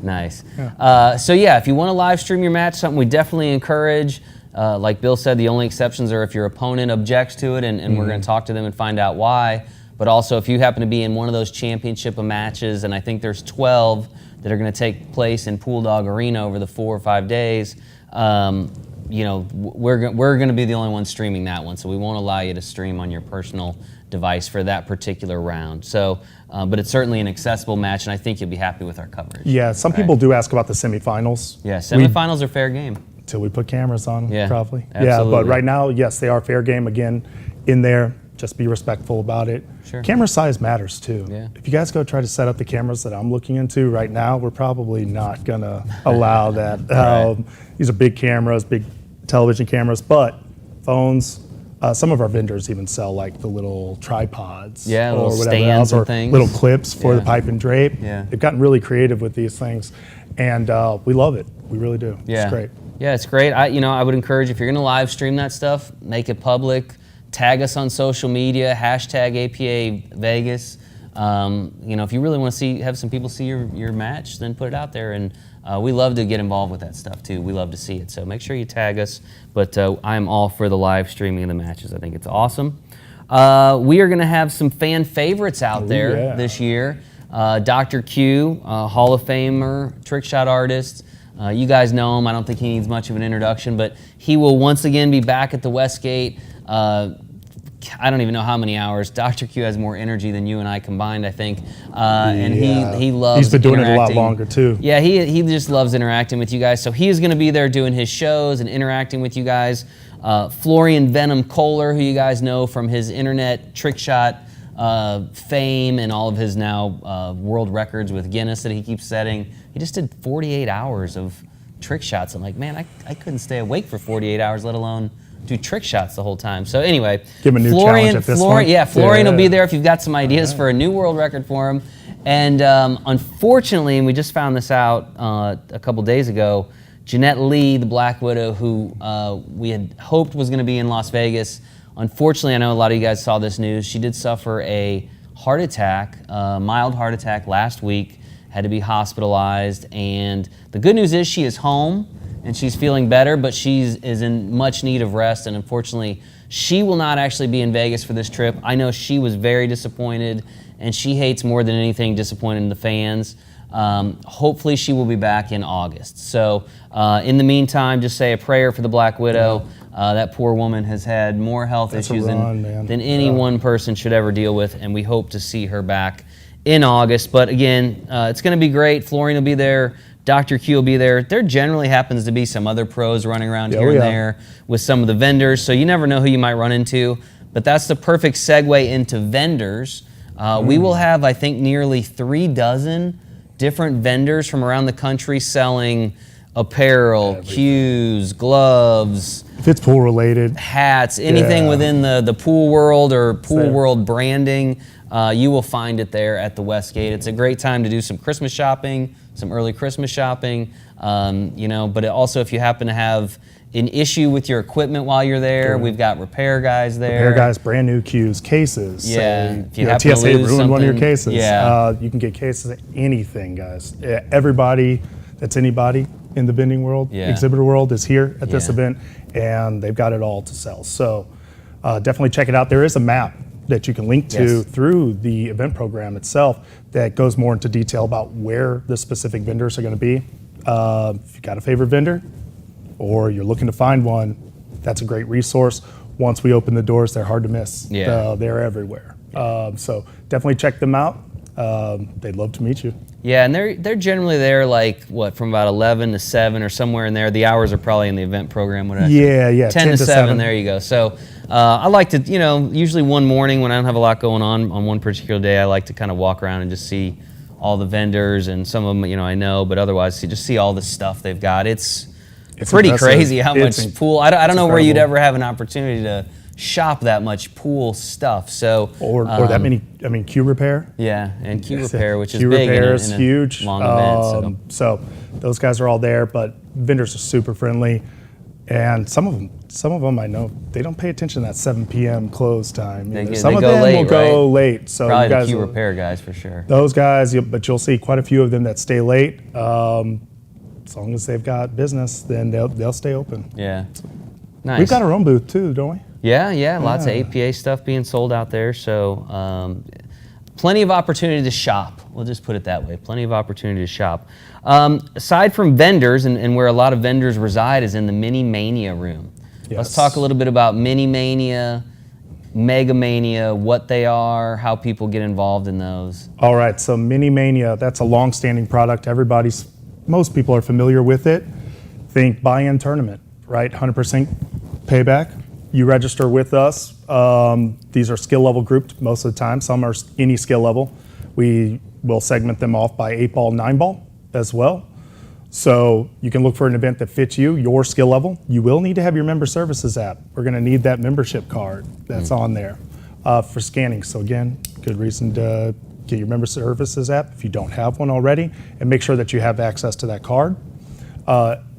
Nice. Yeah. If you want to live stream your match, something we definitely encourage. Like Bill said, the only exceptions are if your opponent objects to it, and we're going to talk to them and find out why. But also, if you happen to be in one of those championship matches, and I think there's 12 that are going to take place in Pool Dog Arena over the 4 or 5 days, we're going to be the only ones streaming that one, so we won't allow you to stream on your personal device for that particular round. So, but it's certainly an accessible match, and I think you'll be happy with our coverage. Yeah, some people do ask about the semifinals. Yeah, semifinals are fair game. Till we put cameras on, Yeah, probably. absolutely. Yeah, but right now, yes, they are fair game again in there. Just be respectful about it. Sure. Camera size matters too. Yeah. If you guys go try to set up the cameras that I'm looking into right now, we're probably not gonna allow that. Right. These are big cameras, big television cameras, but phones. Some of our vendors even sell like the little tripods, Yeah, or little whatever stands else, and or things. little clips for Yeah. the pipe and drape. Yeah. They've gotten really creative with these things, and we love it. We really do. Yeah. It's great. Yeah, it's great. I would encourage, if you're going to live stream that stuff, make it public. Tag us on social media, hashtag APA Vegas. If you really want to have some people see your match, then put it out there. And we love to get involved with that stuff too. We love to see it. So make sure you tag us. But I'm all for the live streaming of the matches. I think it's awesome. We are going to have some fan favorites out there this year. Dr. Q, Hall of Famer, trick shot artist. You guys know him. I don't think he needs much of an introduction, but he will once again be back at the Westgate. I don't even know how many hours. Dr. Q has more energy than you and I combined, I think. And he loves He's been doing it a lot interacting. longer too. Yeah, he just loves interacting with you guys. So he is going to be there doing his shows and interacting with you guys. Florian Venom Kohler, who you guys know from his internet trick shot fame and all of his now world records with Guinness that he keeps setting. He just did 48 hours of trick shots. I'm like, man, I couldn't stay awake for 48 hours, let alone do trick shots the whole time. So anyway, Give him a new challenge at this point. Yeah, Florian will be there if you've got some ideas for a new world record for him. And unfortunately, and we just found this out a couple days ago, Jeanette Lee, the Black Widow, who we had hoped was going to be in Las Vegas. Unfortunately, I know a lot of you guys saw this news. She did suffer a heart attack, mild heart attack last week, had to be hospitalized. And the good news is she is home and she's feeling better, but she is in much need of rest. And unfortunately, she will not actually be in Vegas for this trip. I know she was very disappointed, and she hates more than anything disappointing the fans. Hopefully she will be back in August. So in the meantime, just say a prayer for the Black Widow. That poor woman has had more health issues than any one person should ever deal with, and we hope to see her back in August. But again, it's going to be great. Florian will be there. Dr. Q will be there. There generally happens to be some other pros running around here and there with some of the vendors, so you never know who you might run into. But that's the perfect segue into vendors. We will have, I think, nearly 36 different vendors from around the country selling apparel, cues, gloves. If it's pool related. Hats, anything within the pool world or pool world branding, you will find it there at the Westgate. It's a great time to do some Christmas shopping, some early Christmas shopping, but also if you happen to have an issue with your equipment while you're there, we've got repair guys there. Repair guys, brand new cues, cases. Yeah, if you happen TSA to lose ruined one of your cases. Yeah. You can get cases of anything, guys. Everybody that's anybody in the vending world, exhibitor world, is here at this event, and they've got it all to sell. So definitely check it out. There is a map that you can link to through the event program itself that goes more into detail about where the specific vendors are going to be. If you've got a favorite vendor or you're looking to find one, that's a great resource. Once we open the doors, they're hard to miss. They're everywhere. So definitely check them out. They'd love to meet you. Yeah, and they're generally there from about 11 to 7 or somewhere in there. The hours are probably in the event program. 10 to 7. There you go. So I like to, usually one morning when I don't have a lot going on one particular day, I like to kind of walk around and just see all the vendors, and some of them, I know, but otherwise, just see all the stuff they've got. It's pretty impressive. Crazy how much pool. I don't know where you'd incredible. ever have an opportunity to shop that much pool stuff. So or that many. I mean, Q Repair. Yeah, and Q Repair, which is Q big Repair in is a huge. long event. So those guys are all there, but vendors are super friendly, and some of them I know they don't pay attention to that 7 p.m. close time. Some of them will go late. So probably you guys the Q Repair guys for sure. Those guys, but you'll see quite a few of them that stay late. As long as they've got business, then they'll stay open. Yeah, nice. We've got our own booth too, don't we? Yeah, lots of APA stuff being sold out there. So plenty of opportunity to shop. We'll just put it that way. Plenty of opportunity to shop. Aside from vendors, and where a lot of vendors reside is in the Mini Mania room. Yes. Let's talk a little bit about Mini Mania. Mega Mania, what they are, how people get involved in those. All right, so Mini Mania, that's a long-standing product. Most people are familiar with it. Think buy-in tournament, right? 100% payback. You register with us. These are skill level grouped most of the time. Some are any skill level. We will segment them off by 8-ball, 9-ball as well. So you can look for an event that fits you, your skill level. You will need to have your member services app. We're going to need that membership card that's on there for scanning. So again, good reason to get your member services app if you don't have one already, and make sure that you have access to that card.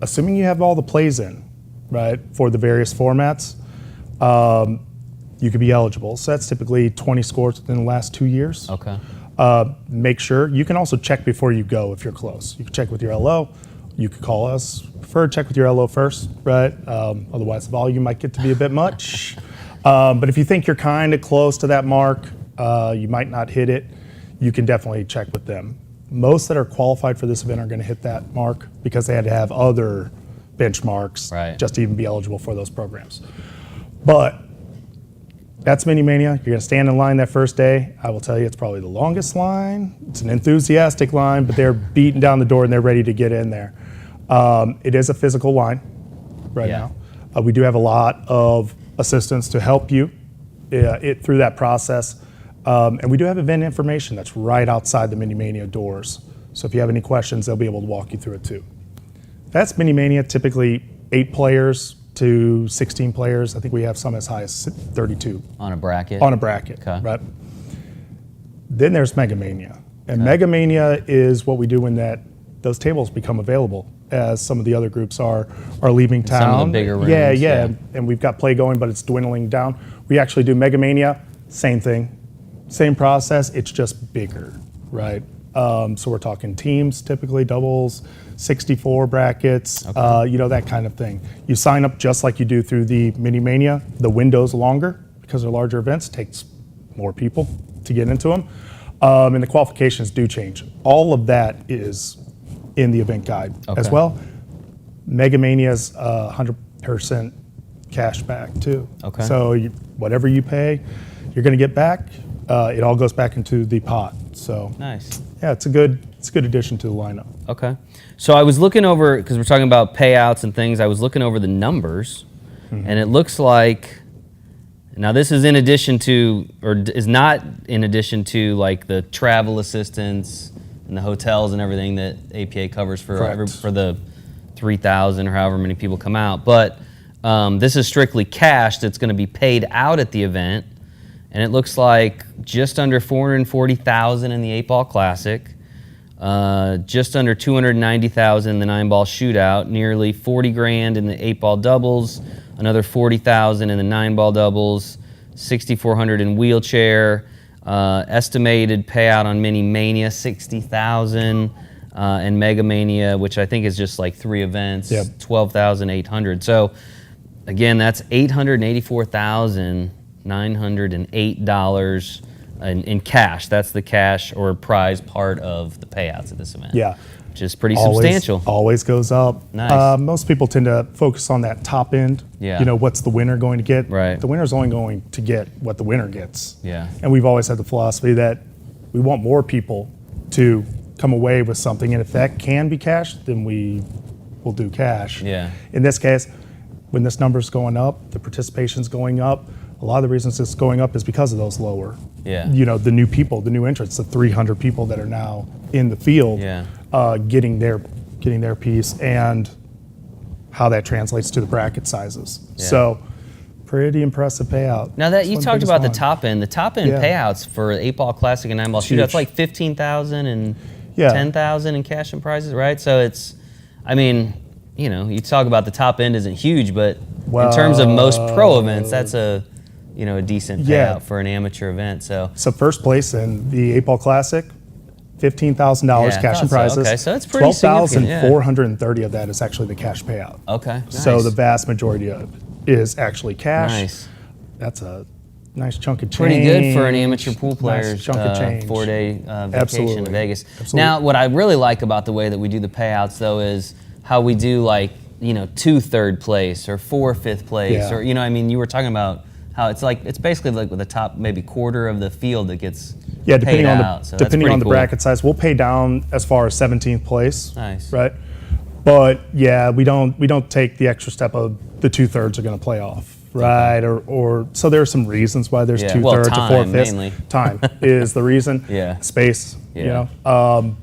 Assuming you have all the plays in, right, for the various formats, you could be eligible. So that's typically 20 scores within the last 2 years. Okay. Make sure, you can also check before you go if you're close. You can check with your LO, you could call us. Prefer to check with your LO first, right? Otherwise the volume might get to be a bit much. But if you think you're kind of close to that mark, you might not hit it, you can definitely check with them. Most that are qualified for this event are going to hit that mark because they had to have other benchmarks just to even be eligible for those programs. But that's Mini Mania. You're going to stand in line that first day. I will tell you, it's probably the longest line. It's an enthusiastic line, but they're beating down the door and they're ready to get in there. It is a physical line right now. We do have a lot of assistance to help you through that process. And we do have event information that's right outside the Mini Mania doors. So if you have any questions, they'll be able to walk you through it too. That's Mini Mania, typically 8 players to 16 players. I think we have some as high as 32. On a bracket? On a bracket, okay. Right? Then there's Mega Mania. And Mega Mania is what we do when those tables become available, as some of the other groups are leaving town. Some of the bigger rooms. Yeah. And we've got play going, but it's dwindling down. We actually do Mega Mania, same thing. Same process, it's just bigger, right? So we're talking teams, typically doubles, 64 brackets, that kind of thing. You sign up just like you do through the Mini Mania. The window's longer because they're larger events, takes more people to get into them. And the qualifications do change. All of that is in the event guide as well. Mega Mania's 100% cash back too. Okay. So whatever you pay, you're going to get back. It all goes back into the pot. So nice. Yeah, it's a good addition to the lineup. Okay. So I was looking over, because we're talking about payouts and things, I was looking over the numbers, and it looks like, now this is in addition to, or is not in addition to, like the travel assistance and the hotels and everything that APA covers for the 3,000 or however many people come out. But this is strictly cash that's going to be paid out at the event. And it looks like just under $440,000 in the 8-ball classic, just under $290,000 in the 9-ball shootout, nearly $40,000 in the 8-ball doubles, another $40,000 in the 9-ball doubles, $6,400 in wheelchair, estimated payout on Mini Mania $60,000, and Mega Mania, which I think is just like 3 events, $12,800. So again, that's $884,908 in cash. That's the cash or prize part of the payouts at this event. Yeah. Which is pretty substantial. Always goes up. Nice. Most people tend to focus on that top end. Yeah. You know, what's the winner going to get? Right. The winner's only going to get what the winner gets. Yeah. And we've always had the philosophy that we want more people to come away with something, and if that can be cash, then we will do cash. Yeah. In this case, when this number's going up, the participation's going up, a lot of the reasons it's going up is because of those lower. Yeah. You know, the new people, the new entrants, the 300 people that are now in the field, getting their piece, and how that translates to the bracket sizes. Yeah. So, pretty impressive payout. Now that you talked about the top end Yeah. payouts for 8-ball classic and 9-ball shootout, it's like $15,000 and $10,000 in cash and prizes, right? So it's, I mean, you know, you talk about the top end isn't huge, but in terms of most pro events, that's a decent payout for an amateur event. So first place in the 8-ball classic, $15,000 cash and prizes. Okay, so it's pretty significant. $12,430 of that is actually the cash payout. Okay, nice. So the vast majority of it is actually cash. Nice. That's a nice chunk of change. Pretty good for an amateur pool player's nice chunk of change. 4-day vacation to Vegas. Absolutely. Now, what I really like about the way that we do the payouts, though, is how we do 2 third place or 4 fifth place, or I mean, you were talking about how it's basically like with the top maybe quarter of the field that gets depending paid on out. the So that's depending pretty on the cool. bracket size, we'll pay down as far as 17th place. Nice. Right. But yeah, we don't take the extra step of the 2/3 are going to play off. Right. Or so there are some reasons why there's 2/3 or time, 4/5. mainly. Time is the reason. Yeah. Space. Yeah. You know.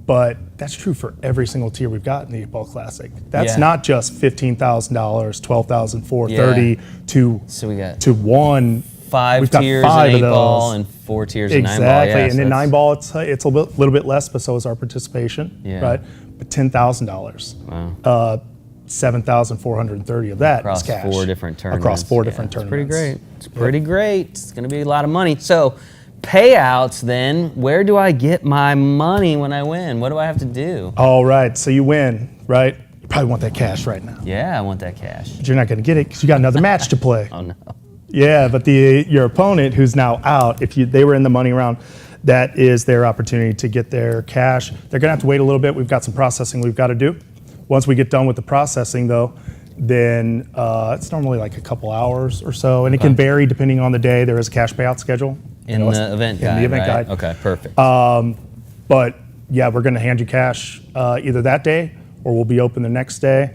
But that's true for every single tier we've got in the 8-Ball Classic. That's not just $15,000, $12,430 So we got to one. 5 We've got tiers 5 in of 8-ball those. and 4 tiers in 9-ball. Exactly, Yeah, and so in that's- 9-ball, it's a little bit less, but so is our participation, Yeah. right? But $10,000, Wow. 7,430 of that Across is cash. 4 different tournaments. Across 4 Yeah, different it's pretty tournaments. great. It's pretty great. It's going to be a lot of money. So, payouts then, where do I get my money when I win? What do I have to do? All right, so you win, right? You probably want that cash right now, Yeah, I want that cash. but you're not going to get it because you got another match to play. Oh, no. Yeah, but your opponent who's now out, if they were in the money round, that is their opportunity to get their cash. They're going to have to wait a little bit. We've got some processing we've got to do. Once we get done with the processing, though, then it's normally like a couple hours or so, and it can vary depending on the day. There is a cash payout schedule In the event guide, in the event right? guide. Okay, perfect. But yeah, we're going to hand you cash either that day or we'll be open the next day.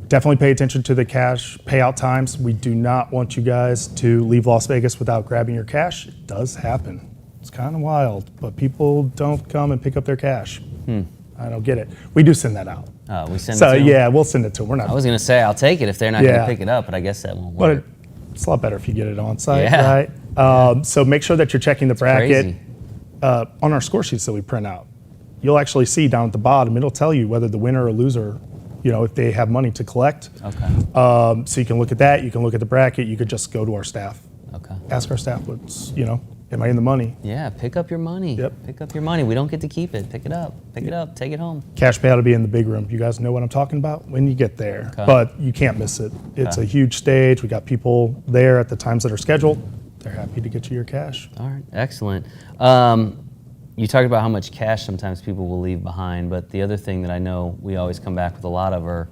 Definitely pay attention to the cash payout times. We do not want you guys to leave Las Vegas without grabbing your cash. It does happen. It's kind of wild, but people don't come and pick up their cash. I don't get it. We do send that out. Oh, we send it So to them? yeah, we'll send it to them. We're not. I was going to say I'll take it if they're not going Yeah. to pick it up, but I guess that won't But work. it's a lot better if you get it on site, Yeah. right? So make sure that you're checking the bracket crazy. on our score sheets that we print out. You'll actually see down at the bottom, it'll tell you whether the winner or loser, if they have money to collect. Okay. So you can look at that. You can look at the bracket. You could just go to our staff. Okay. Ask our staff, am I in the money? Yeah, pick up your money. Yep. Pick up your money. We don't get to keep it. Pick it up. Pick it up. Take it home. Cash payout will be in the big room. You guys know what I'm talking about when you get there. Okay. But you can't miss it. It's Okay. a huge stage. We got people there at the times that are scheduled. They're happy to get you your cash. All right, excellent. You talked about how much cash sometimes people will leave behind, but the other thing that I know we always come back with a lot of are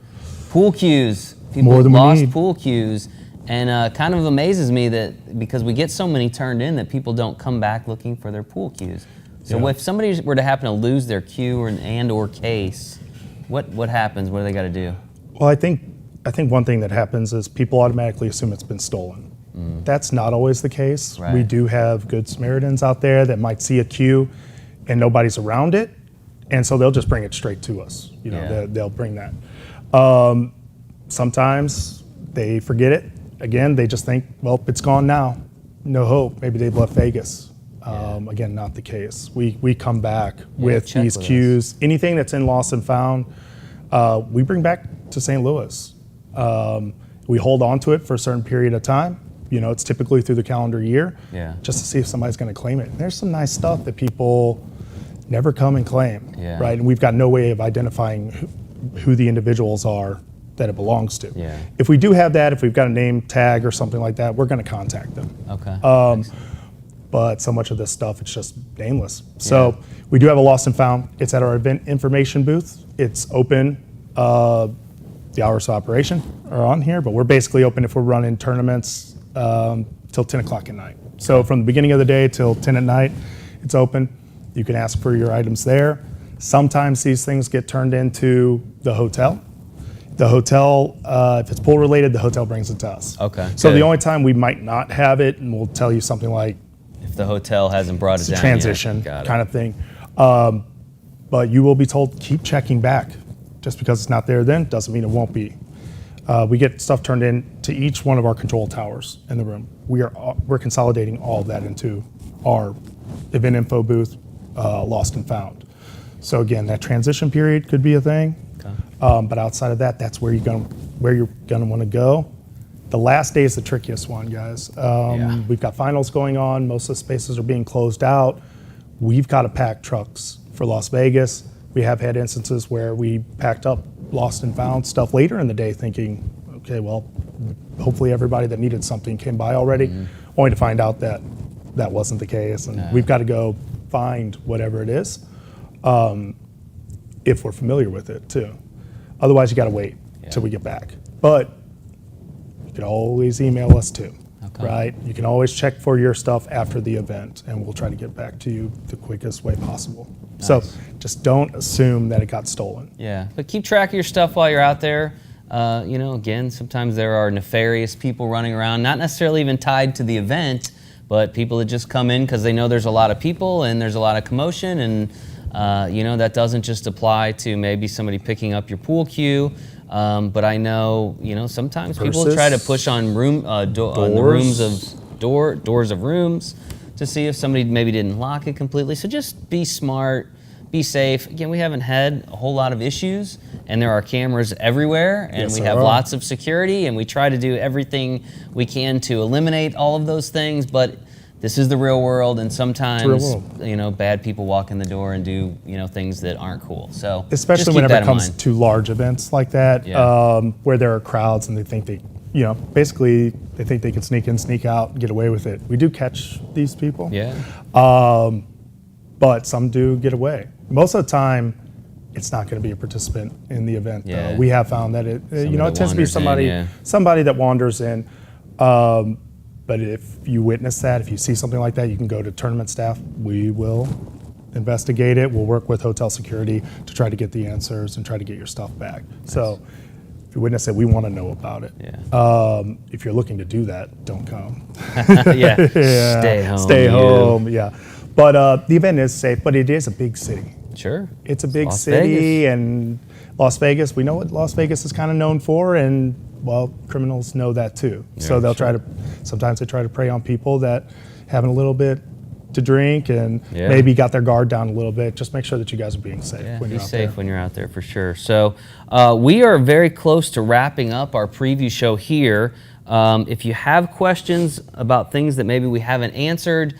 pool cues. People More than we lost need. pool cues, and kind of amazes me that because we get so many turned in that people don't come back looking for their pool cues. So Yeah. if somebody were to happen to lose their cue or case, what happens? What do they got to do? Well, I think one thing that happens is people automatically assume it's been stolen. That's not always the case. Right. We do have good Samaritans out there that might see a queue and nobody's around it, and so they'll just bring it straight to us. Yeah. They'll bring that. Sometimes they forget it. Again, they just think, well, it's gone now. No hope. Maybe they've left Vegas. Again, not the case. We come back with check these with us. cues. Anything that's in lost and found, we bring back to St. Louis. We hold on to it for a certain period of time. It's typically through the calendar year, Yeah. just to see if somebody's going to claim it. There's some nice stuff that people never come and claim, Yeah. right? And we've got no way of identifying who the individuals are that it belongs to. Yeah. If we do have that, if we've got a name tag or something like that, we're going to contact them. Okay. But so much of this stuff, it's just nameless. So we do have a lost and found. It's at our event information booth. It's open. The hours of operation are on here, but we're basically open if we're running tournaments till 10 o'clock at night. So from the beginning of the day till 10 at night, it's open. You can ask for your items there. Sometimes these things get turned into the hotel. The hotel, if it's pool related, the hotel brings it to us. Okay, So good. the only time we might not have it, and we'll tell you something like, If the hotel hasn't brought it it's a down transition yet. Got it. kind of thing. But you will be told, keep checking back. Just because it's not there then doesn't mean it won't be. We get stuff turned in to each one of our control towers in the room. We're consolidating all of that into our event info booth, lost and found. So again, that transition period could be a thing. Okay. But outside of that, that's where you're gonna want to go. The last day is the trickiest one, guys. Yeah. We've got finals going on. Most of the spaces are being closed out. We've got to pack trucks for Las Vegas. We have had instances where we packed up lost and found stuff later in the day thinking, okay, well, hopefully everybody that needed something came by already, only to find out that that wasn't the case. And we've got to go find whatever it is if we're familiar with it too. Otherwise, you got to wait till we get back. But you can always email us too. right? You can always check for your stuff after the event, and we'll try to get back to you the quickest way possible. Nice. So just don't assume that it got stolen. Yeah, but keep track of your stuff while you're out there. Again, sometimes there are nefarious people running around, not necessarily even tied to the event, but people that just come in because they know there's a lot of people and there's a lot of commotion, and that doesn't just apply to maybe somebody picking up your pool cue. But I know, sometimes people try to push on on the doors of rooms to see if somebody maybe didn't lock it completely. So just be smart, be safe. Again, we haven't had a whole lot of issues, and there are cameras everywhere, and we have lots of security, and we try to do everything we can to eliminate all of those things. But this is the real world, and sometimes bad people walk in the door and do things that aren't cool. So especially whenever it comes to large events like that, where there are crowds and they think basically they think they can sneak in, sneak out, and get away with it. We do catch these people. Yeah. But some do get away. Most of the time, it's not going to be a participant in the event. Yeah. Though. We have found that it tends to be somebody that wanders in. But if you witness that, if you see something like that, you can go to tournament staff. We will investigate it. We'll work with hotel security to try to get the answers and try to get your stuff back. Nice. So if you witness it, we want to know about it. Yeah. If you're looking to do that, don't come. Yeah. Stay home. Stay home, yeah. But the event is safe, but it is a big city. Sure. It's a big city, and Las Vegas, we know what Las Vegas is kind of known for, and well, criminals know that too. Yeah, so they'll sometimes they try to prey on people that having a little bit to drink and maybe got their guard down a little bit. Just make sure that you guys are being safe when you're out there. Be safe when you're out there for sure. So we are very close to wrapping up our preview show here. If you have questions about things that maybe we haven't answered,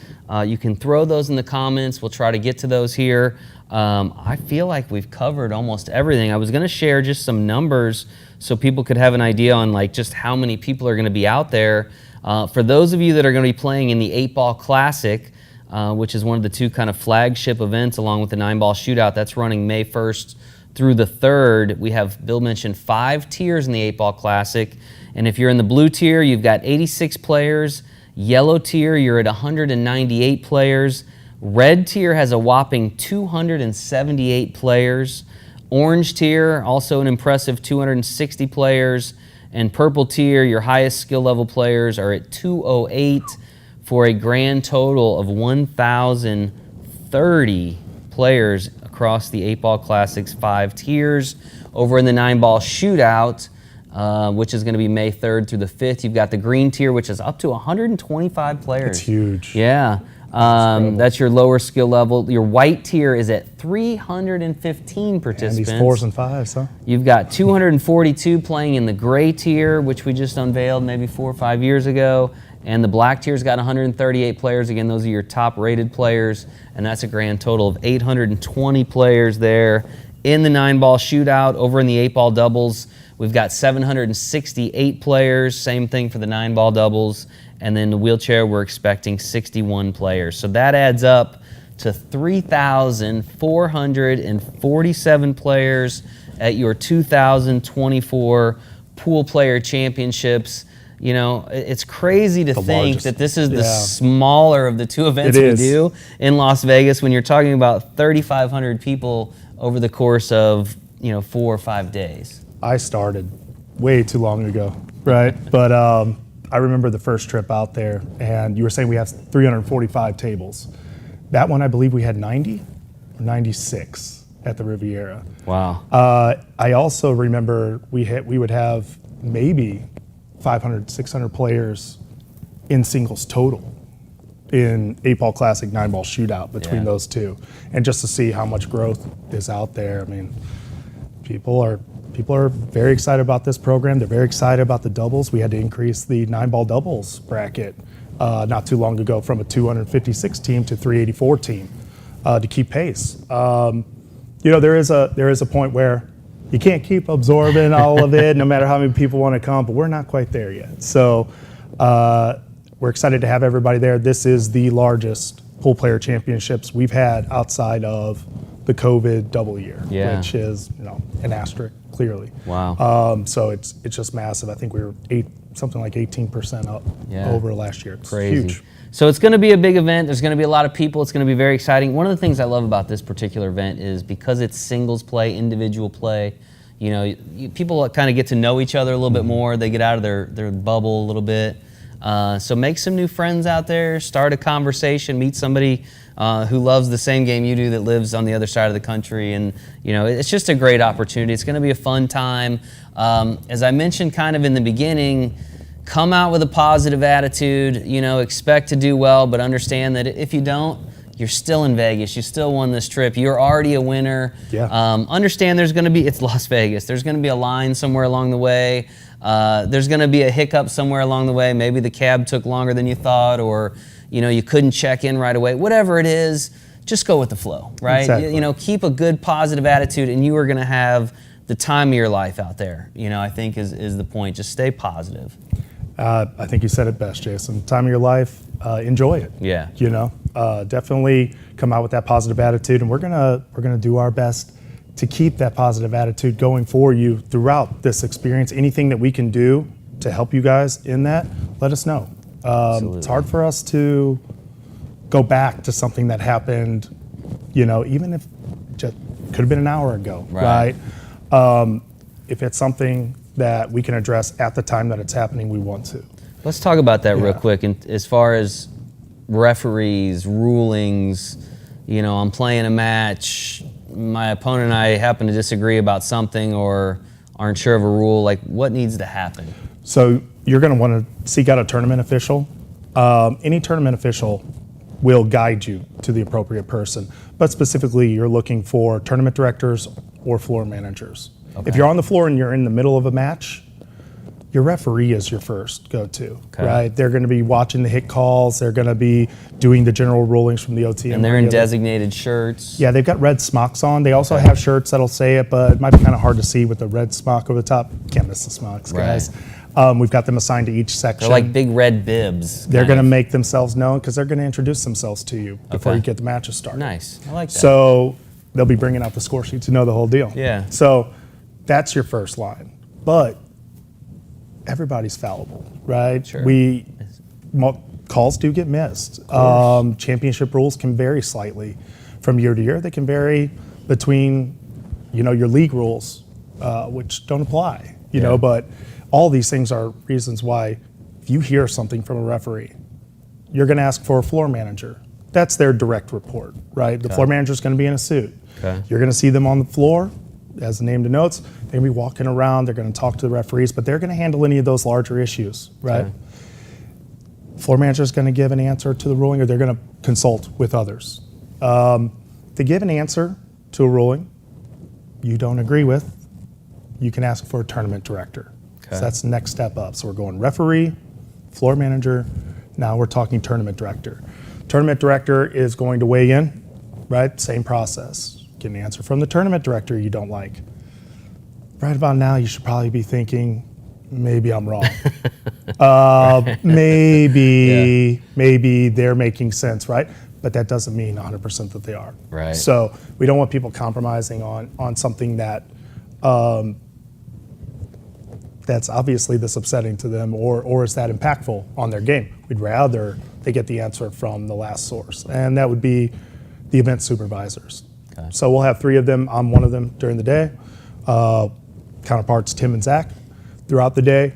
you can throw those in the comments. We'll try to get to those here. I feel like we've covered almost everything. I was going to share just some numbers so people could have an idea on just how many people are going to be out there. For those of you that are going to be playing in the 8-Ball Classic, which is one of the two kind of flagship events along with the 9-Ball Shootout, that's running May 1st through the 3rd. We have, Bill mentioned, 5 tiers in the 8-Ball Classic. And if you're in the blue tier, you've got 86 players. Yellow tier, you're at 198 players. Red tier has a whopping 278 players. Orange tier, also an impressive 260 players. And purple tier, your highest skill level players are at 208 for a grand total of 1,030 players across the 8-Ball Classic's 5 tiers. Over in the 9-Ball Shootout, which is going to be May 3rd through the 5th, you've got the green tier, which is up to 125 players. It's huge. Yeah. That's your lower skill level. Your white tier is at 315 participants. And these 4s and 5s, huh? You've got 242 playing in the gray tier, which we just unveiled maybe 4 or 5 years ago. And the black tier's got 138 players. Again, those are your top rated players. And that's a grand total of 820 players there. In the 9-Ball Shootout, over in the 8-Ball Doubles, we've got 768 players. Same thing for the 9-Ball Doubles. And then the wheelchair, we're expecting 61 players. So that adds up to 3,447 players at your 2024 Poolplayer Championships. It's crazy to think that this is the smaller of the two events we do in Las Vegas when you're talking about 3,500 people over the course of 4 or 5 days. I started way too long ago, right? But I remember the first trip out there, and you were saying we have 345 tables. That one, I believe we had 90 or 96 at the Riviera. Wow. I also remember we would have maybe 500, 600 players in singles total in 8-Ball Classic, 9-Ball Shootout between those two. And just to see how much growth is out there, I mean, people are very excited about this program. They're very excited about the doubles. We had to increase the 9-Ball doubles bracket not too long ago from a 256 team to 384 team to keep pace. There is a point where you can't keep absorbing all of it, no matter how many people want to come, but we're not quite there yet. So we're excited to have everybody there. This is the largest Poolplayer Championships we've had outside of the COVID double year, Yeah. which is an asterisk clearly. Wow. So it's just massive. I think we were something like 18% up Yeah. over last year. It's Crazy. huge. So it's going to be a big event. There's going to be a lot of people. It's going to be very exciting. One of the things I love about this particular event is because it's singles play, individual play, people kind of get to know each other a little bit more. They get out of their bubble a little bit. So make some new friends out there, start a conversation, meet somebody who loves the same game you do that lives on the other side of the country. And, it's just a great opportunity. It's going to be a fun time. As I mentioned kind of in the beginning, come out with a positive attitude, expect to do well, but understand that if you don't, you're still in Vegas. You still won this trip. You're already a winner. Yeah. Understand it's Las Vegas. There's going to be a line somewhere along the way. There's going to be a hiccup somewhere along the way. Maybe the cab took longer than you thought, or, you couldn't check in right away. Whatever it is, just go with the flow, right? Exactly. Keep a good positive attitude, and you are going to have the time of your life out there, I think is the point. Just stay positive. I think you said it best, Jason. Time of your life, enjoy it. Yeah. Definitely come out with that positive attitude, and we're gonna do our best to keep that positive attitude going for you throughout this experience. Anything that we can do to help you guys in that, let us know. It's hard for us to go back to something that happened, even if just could have been an hour ago, right? If it's something that we can address at the time that it's happening, we want to. Let's talk about that real quick. And as far as referees, rulings, I'm playing a match, my opponent and I happen to disagree about something or aren't sure of a rule, like what needs to happen? So you're going to want to seek out a tournament official. Any tournament official will guide you to the appropriate person, but specifically you're looking for tournament directors or floor managers. Okay. If you're on the floor and you're in the middle of a match, your referee is your first go-to, right? They're going to be watching the hit calls. They're going to be doing the general rulings from the OTM. And they're in designated shirts. Yeah, they've got red smocks on. They also have shirts that'll say it, but it might be kind of hard to see with the red smock over the top. Can't miss the smocks, guys. We've got them assigned to each section. They're like big red bibs. They're going to make themselves known because they're going to introduce themselves to you before you get the matches started. Nice, I like that. So they'll be bringing out the score sheet to know the whole deal. Yeah. So that's your first line. But everybody's fallible, right? Sure. Calls do get missed. Championship rules can vary slightly from year to year. They can vary between, your league rules, which don't apply, but all these things are reasons why if you hear something from a referee, you're going to ask for a floor manager. That's their direct report, right? The floor manager is going to be in a suit. You're going to see them on the floor, as the name denotes. They're going to be walking around. They're going to talk to the referees, but they're going to handle any of those larger issues, right? Floor manager is going to give an answer to the ruling, or they're going to consult with others. To give an answer to a ruling you don't agree with, you can ask for a tournament director. So that's the next step up. So we're going referee, floor manager, now we're talking tournament director. Tournament director is going to weigh in, right? Same process. Get an answer from the tournament director you don't like. Right about now, you should probably be thinking, maybe I'm wrong. Maybe they're making sense, right? But that doesn't mean 100% that they are. Right. So we don't want people compromising on something that that's obviously this upsetting to them or is that impactful on their game. We'd rather they get the answer from the last source, and that would be the event supervisors. So we'll have 3 of them. I'm one of them during the day. Counterparts Tim and Zach throughout the day.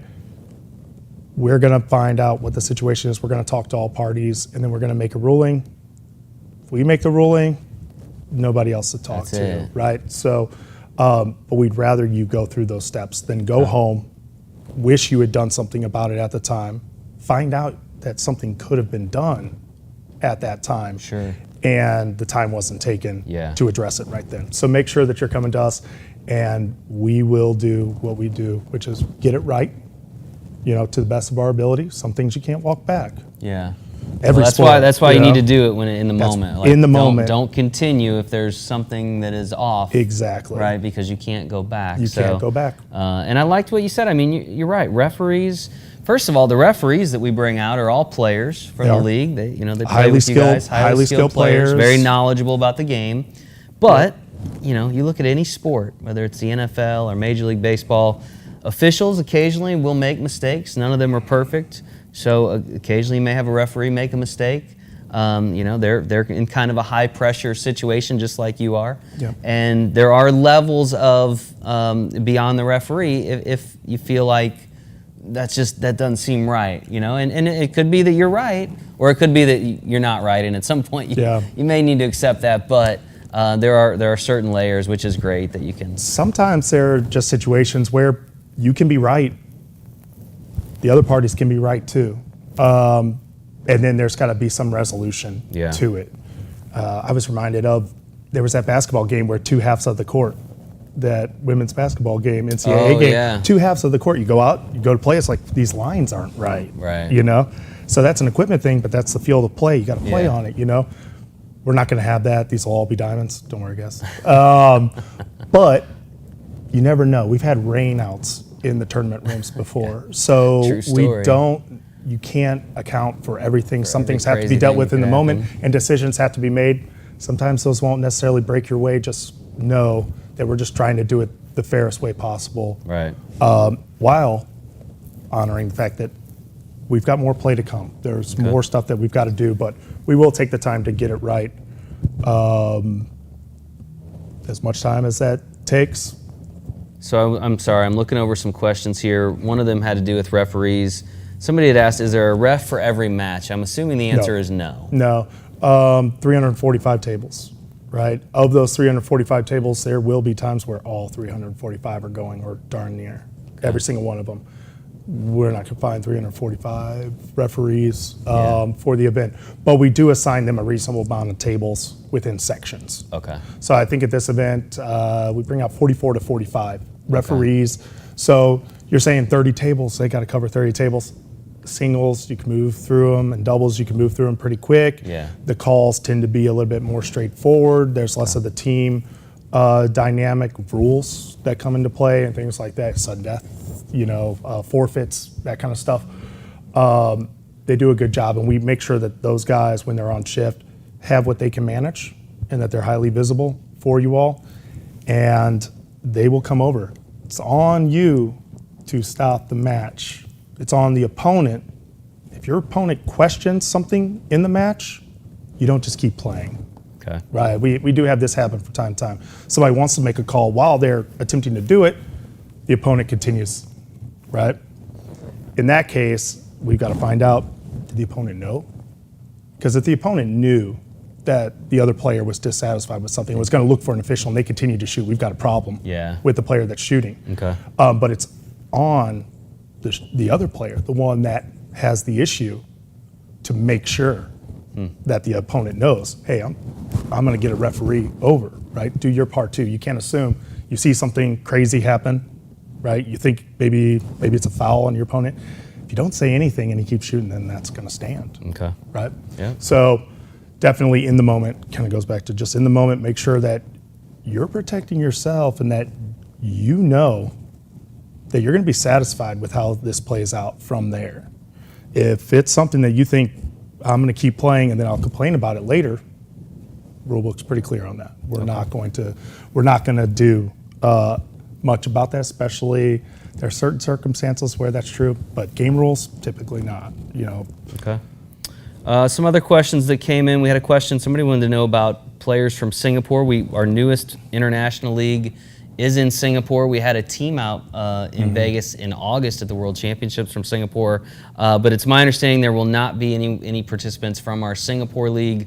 We're going to find out what the situation is. We're going to talk to all parties, and then we're going to make a ruling. If we make the ruling, nobody else to talk to, right? So, but we'd rather you go through those steps than go home, wish you had done something about it at the time, find out that something could have been done at that time. Sure. And the time wasn't taken to address it right then. So make sure that you're coming to us, and we will do what we do, which is get it right, to the best of our ability. Some things you can't walk back. Yeah. That's why you need to do it when in the moment. In the moment. Don't continue if there's something that is off. Exactly. Right, because you can't go back. You can't go back. And I liked what you said. I mean, you're right. Referees. First of all, the referees that we bring out are all players from the league. They play with you guys. Highly skilled players, very knowledgeable about the game. But, you know, you look at any sport, whether it's the NFL or Major League Baseball, officials occasionally will make mistakes. None of them are perfect. So occasionally you may have a referee make a mistake. You know, they're in kind of a high pressure situation just like you are. Yeah. And there are levels of beyond the referee if you feel like that doesn't seem right, you know, and it could be that you're right, or it could be that you're not right, and at some point you may need to accept that, but there are certain layers, which is great that you can. Sometimes there are just situations where you can be right, the other parties can be right too, and then there's got to be some resolution to it. I was reminded of, there was that basketball game where two halves of the court, that women's basketball game, NCAA game, two halves of the court, you go out, you go to play, it's like these lines aren't right, you know? So that's an equipment thing, but that's the field of play. You got to play on it, you know? We're not going to have that. These will all be diamonds. Don't worry, guys. But you never know. We've had rainouts in the tournament rooms before. So you can't account for everything. Some things have to be dealt with in the moment, and decisions have to be made. Sometimes those won't necessarily break your way. Just know that we're just trying to do it the fairest way possible, while honoring the fact that we've got more play to come. There's more stuff that we've got to do, but we will take the time to get it right. As much time as that takes. So I'm sorry, I'm looking over some questions here. One of them had to do with referees. Somebody had asked, is there a ref for every match? I'm assuming the answer is no. No. 345 tables. Right? Of those 345 tables, there will be times where all 345 are going, or darn near. Every single one of them. We're not going to find 345 referees for the event, but we do assign them a reasonable amount of tables within sections. Okay. So I think at this event, we bring out 44 to 45 referees. So you're saying 30 tables, they got to cover 30 tables. Singles, you can move through them, and doubles, you can move through them pretty quick. The calls tend to be a little bit more straightforward. There's less of the team dynamic rules that come into play and things like that, sudden death, you know, forfeits, that kind of stuff. They do a good job, and we make sure that those guys, when they're on shift, have what they can manage and that they're highly visible for you all, and they will come over. It's on you to stop the match. It's on the opponent. If your opponent questions something in the match, you don't just keep playing. Okay. Right. We do have this happen from time to time. Somebody wants to make a call while they're attempting to do it, the opponent continues. Right? In that case, we've got to find out, did the opponent know? Because if the opponent knew that the other player was dissatisfied with something, was going to look for an official, and they continue to shoot, we've got a problem with the player that's shooting. Okay. But it's on the other player, the one that has the issue, to make sure that the opponent knows, hey, I'm going to get a referee over, right? Do your part too. You can't assume you see something crazy happen, right? You think maybe it's a foul on your opponent. If you don't say anything and he keeps shooting, then that's going to stand. Okay. Right? Yeah. So definitely in the moment, kind of goes back to just in the moment, make sure that you're protecting yourself and that you know that you're going to be satisfied with how this plays out from there. If it's something that you think, I'm going to keep playing and then I'll complain about it later, rulebook's pretty clear on that. We're not going to do much about that, especially there are certain circumstances where that's true, but game rules, typically not, you know. Okay. Some other questions that came in. We had a question, somebody wanted to know about players from Singapore. Our newest international league is in Singapore. We had a team out in Vegas in August at the World Championships from Singapore, but it's my understanding there will not be any participants from our Singapore league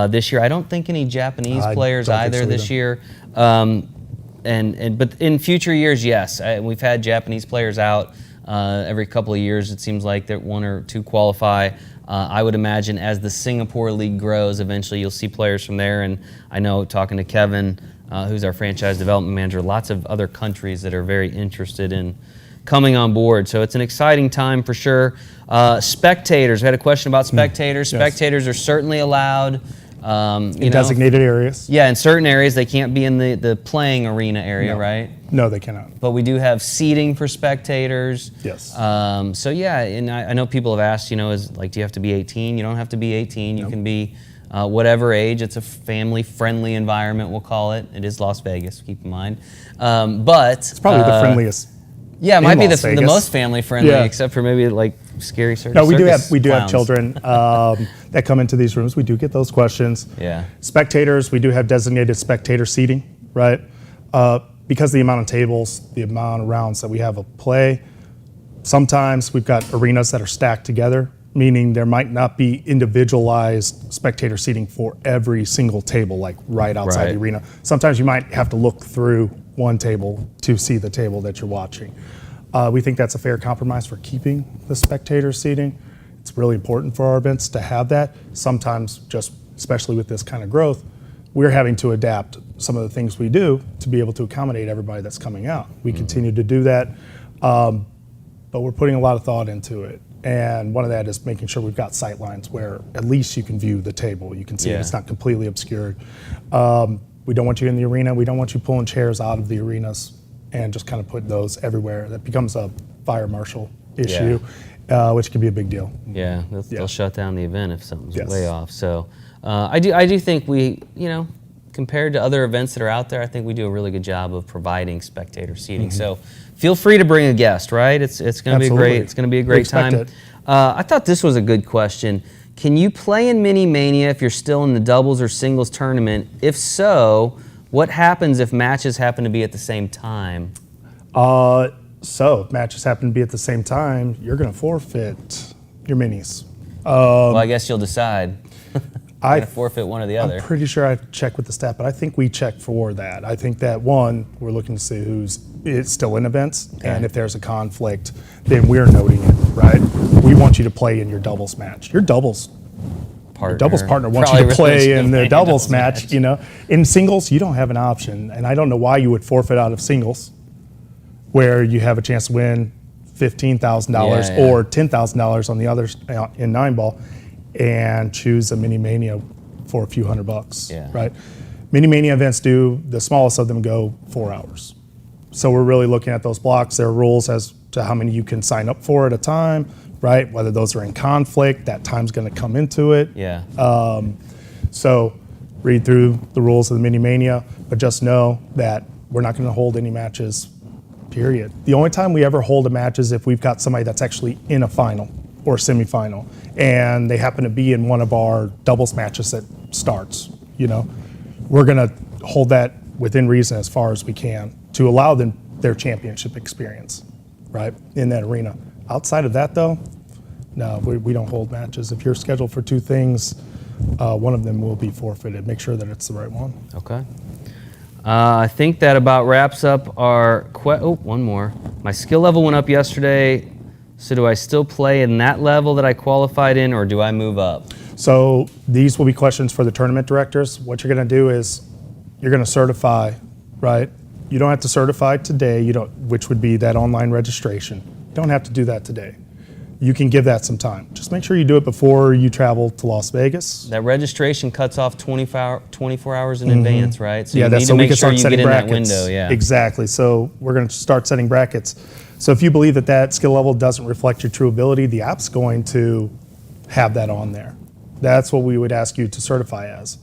this year. I don't think any Japanese players either this year. But in future years, yes. We've had Japanese players out every couple of years. It seems like that one or two qualify. I would imagine as the Singapore league grows, eventually you'll see players from there. And I know, talking to Kevin, who's our franchise development manager, lots of other countries that are very interested in coming on board. So it's an exciting time for sure. Spectators, we had a question about spectators. Yes. Spectators are certainly allowed. In designated areas. Yeah, in certain areas. They can't be in the playing arena area, right? No, they cannot. But we do have seating for spectators. Yes. So yeah, and I know people have asked, do you have to be 18? You don't have to be 18. You can be whatever age. It's a family-friendly environment, we'll call it. It is Las Vegas, keep in mind. But It's probably the friendliest. yeah, it might be Las the Vegas. most family-friendly, Yeah. except for maybe like scary circus. No, we do have clowns. children that come into these rooms. We do get those questions. Yeah. Spectators, we do have designated spectator seating, right? Because the amount of tables, the amount of rounds that we have of play, sometimes we've got arenas that are stacked together, meaning there might not be individualized spectator seating for every single table, like right outside Right. the arena. Sometimes you might have to look through one table to see the table that you're watching. We think that's a fair compromise for keeping the spectator seating. It's really important for our events to have that. Sometimes, just especially with this kind of growth, we're having to adapt some of the things we do to be able to accommodate everybody that's coming out. We continue to do that, but we're putting a lot of thought into it. And one of that is making sure we've got sight lines where at least you can view the table. You can see it. It's not completely obscured. We don't want you in the arena. We don't want you pulling chairs out of the arenas and just kind of put those everywhere. That becomes a fire marshal issue, which can be a big deal. Yeah, they'll shut down the event if something's Yes. way off. So I do think we, compared to other events that are out there, I think we do a really good job of providing spectator seating. So feel free to bring a guest, right? It's going to be great. It's going to be a great expect time. it. I thought this was a good question. Can you play in Mini Mania if you're still in the doubles or singles tournament? If so, what happens if matches happen to be at the same time? So if matches happen to be at the same time, you're going to forfeit your minis. Well, I guess you'll decide. I You're gonna forfeit one or the other. I'm pretty sure I checked with the staff, but I think we check for that. I think that one, we're looking to see who's still in events, and if there's a conflict, then we're noting it, right? We want you to play in your doubles match. Your doubles partner wants you to play in the doubles match. In singles, you don't have an option, and I don't know why you would forfeit out of singles, where you have a chance to win $15,000 or $10,000 on the others in 9-ball. And choose a Mini Mania for a few $100, right? Mini Mania events the smallest of them go 4 hours. So we're really looking at those blocks. There are rules as to how many you can sign up for at a time, right? Whether those are in conflict, that time's gonna come into it. So read through the rules of the Mini Mania, but just know that we're not gonna hold any matches, period. The only time we ever hold a match is if we've got somebody that's actually in a final or semifinal, and they happen to be in one of our doubles matches that starts. We're going to hold that within reason as far as we can to allow them their championship experience, right, in that arena. Outside of that, though, no, we don't hold matches. If you're scheduled for 2 things, one of them will be forfeited. Make sure that it's the right one. Okay. I think that about wraps up our one more. My skill level went up yesterday. So do I still play in that level that I qualified in, or do I move up? So these will be questions for the tournament directors. What you're going to do is you're going to certify, right? You don't have to certify today, which would be that online registration. You don't have to do that today. You can give that some time. Just make sure you do it before you travel to Las Vegas. That registration cuts off 24 hours in advance, right? So you that's need so to we make can sure start you setting get in brackets. that window, Exactly. So we're going to start setting brackets. So if you believe that skill level doesn't reflect your true ability, the app's going to have that on there. That's what we would ask you to certify as.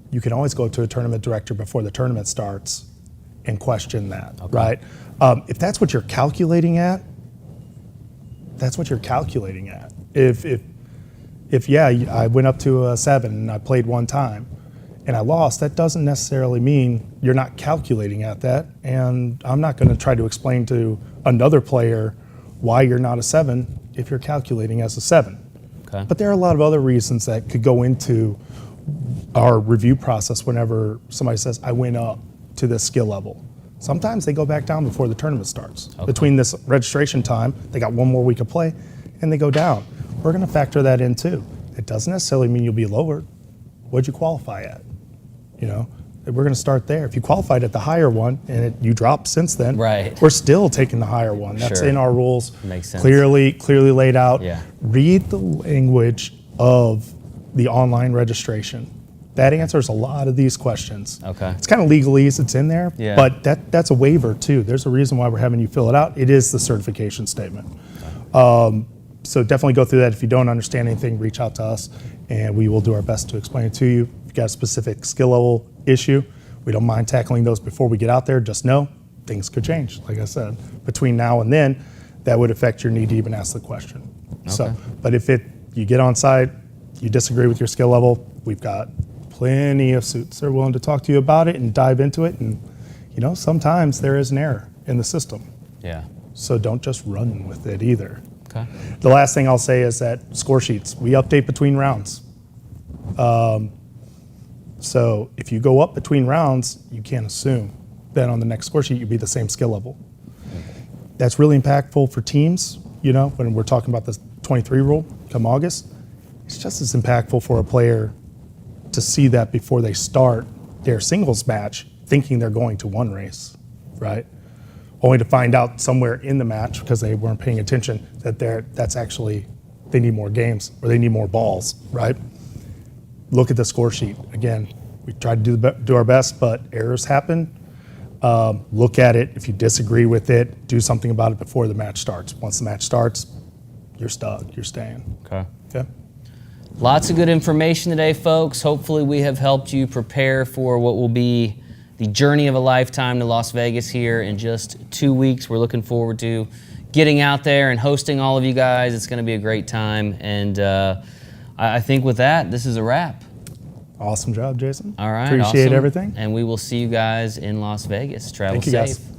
You can always go to a tournament director before the tournament starts and question that, right? If that's what you're calculating at, that's what you're calculating at. If I went up to a 7 and I played one time and I lost, that doesn't necessarily mean you're not calculating at that. And I'm not going to try to explain to another player why you're not a 7 if you're calculating as a 7. Okay. But there are a lot of other reasons that could go into our review process whenever somebody says, I went up to this skill level. Sometimes they go back down before the tournament starts. Okay. Between this registration time, they got one more week of play, and they go down. We're going to factor that in too. It doesn't necessarily mean you'll be lowered. What'd you qualify at? We're going to start there. If you qualified at the higher one and you dropped since then, right, we're still taking the higher one. That's in our rules. Makes sense. Clearly laid out. Yeah. Read the language of the online registration. That answers a lot of these questions. Okay. It's kind of legalese, it's in there, but that's a waiver too. There's a reason why we're having you fill it out. It is the certification statement. So definitely go through that. If you don't understand anything, reach out to us and we will do our best to explain it to you. If you've got a specific skill level issue, we don't mind tackling those before we get out there. Just know things could change. Like I said, between now and then, that would affect your need to even ask the question. Okay. So, but if you get on site, you disagree with your skill level, we've got plenty of suits that are willing to talk to you about it and dive into it. And sometimes there is an error in the system. Yeah. So don't just run with it either. Okay. The last thing I'll say is that score sheets, we update between rounds. So if you go up between rounds, you can't assume that on the next score sheet you'll be the same skill level. That's really impactful for teams, when we're talking about the 23 rule come August. It's just as impactful for a player to see that before they start their singles match thinking they're going to one race, right? Only to find out somewhere in the match, because they weren't paying attention, that that's actually, they need more games or they need more balls, right? Look at the score sheet. Again, we try to do our best, but errors happen. Look at it. If you disagree with it, do something about it before the match starts. Once the match starts, you're stuck. You're staying. Okay. Okay. Lots of good information today, folks. Hopefully we have helped you prepare for what will be the journey of a lifetime to Las Vegas here in just 2 weeks. We're looking forward to getting out there and hosting all of you guys. It's going to be a great time. And I think with that, this is a wrap. Awesome job, Jason. All right. Appreciate awesome. everything. And we will see you guys in Las Vegas. Travel Thank you, safe. guys.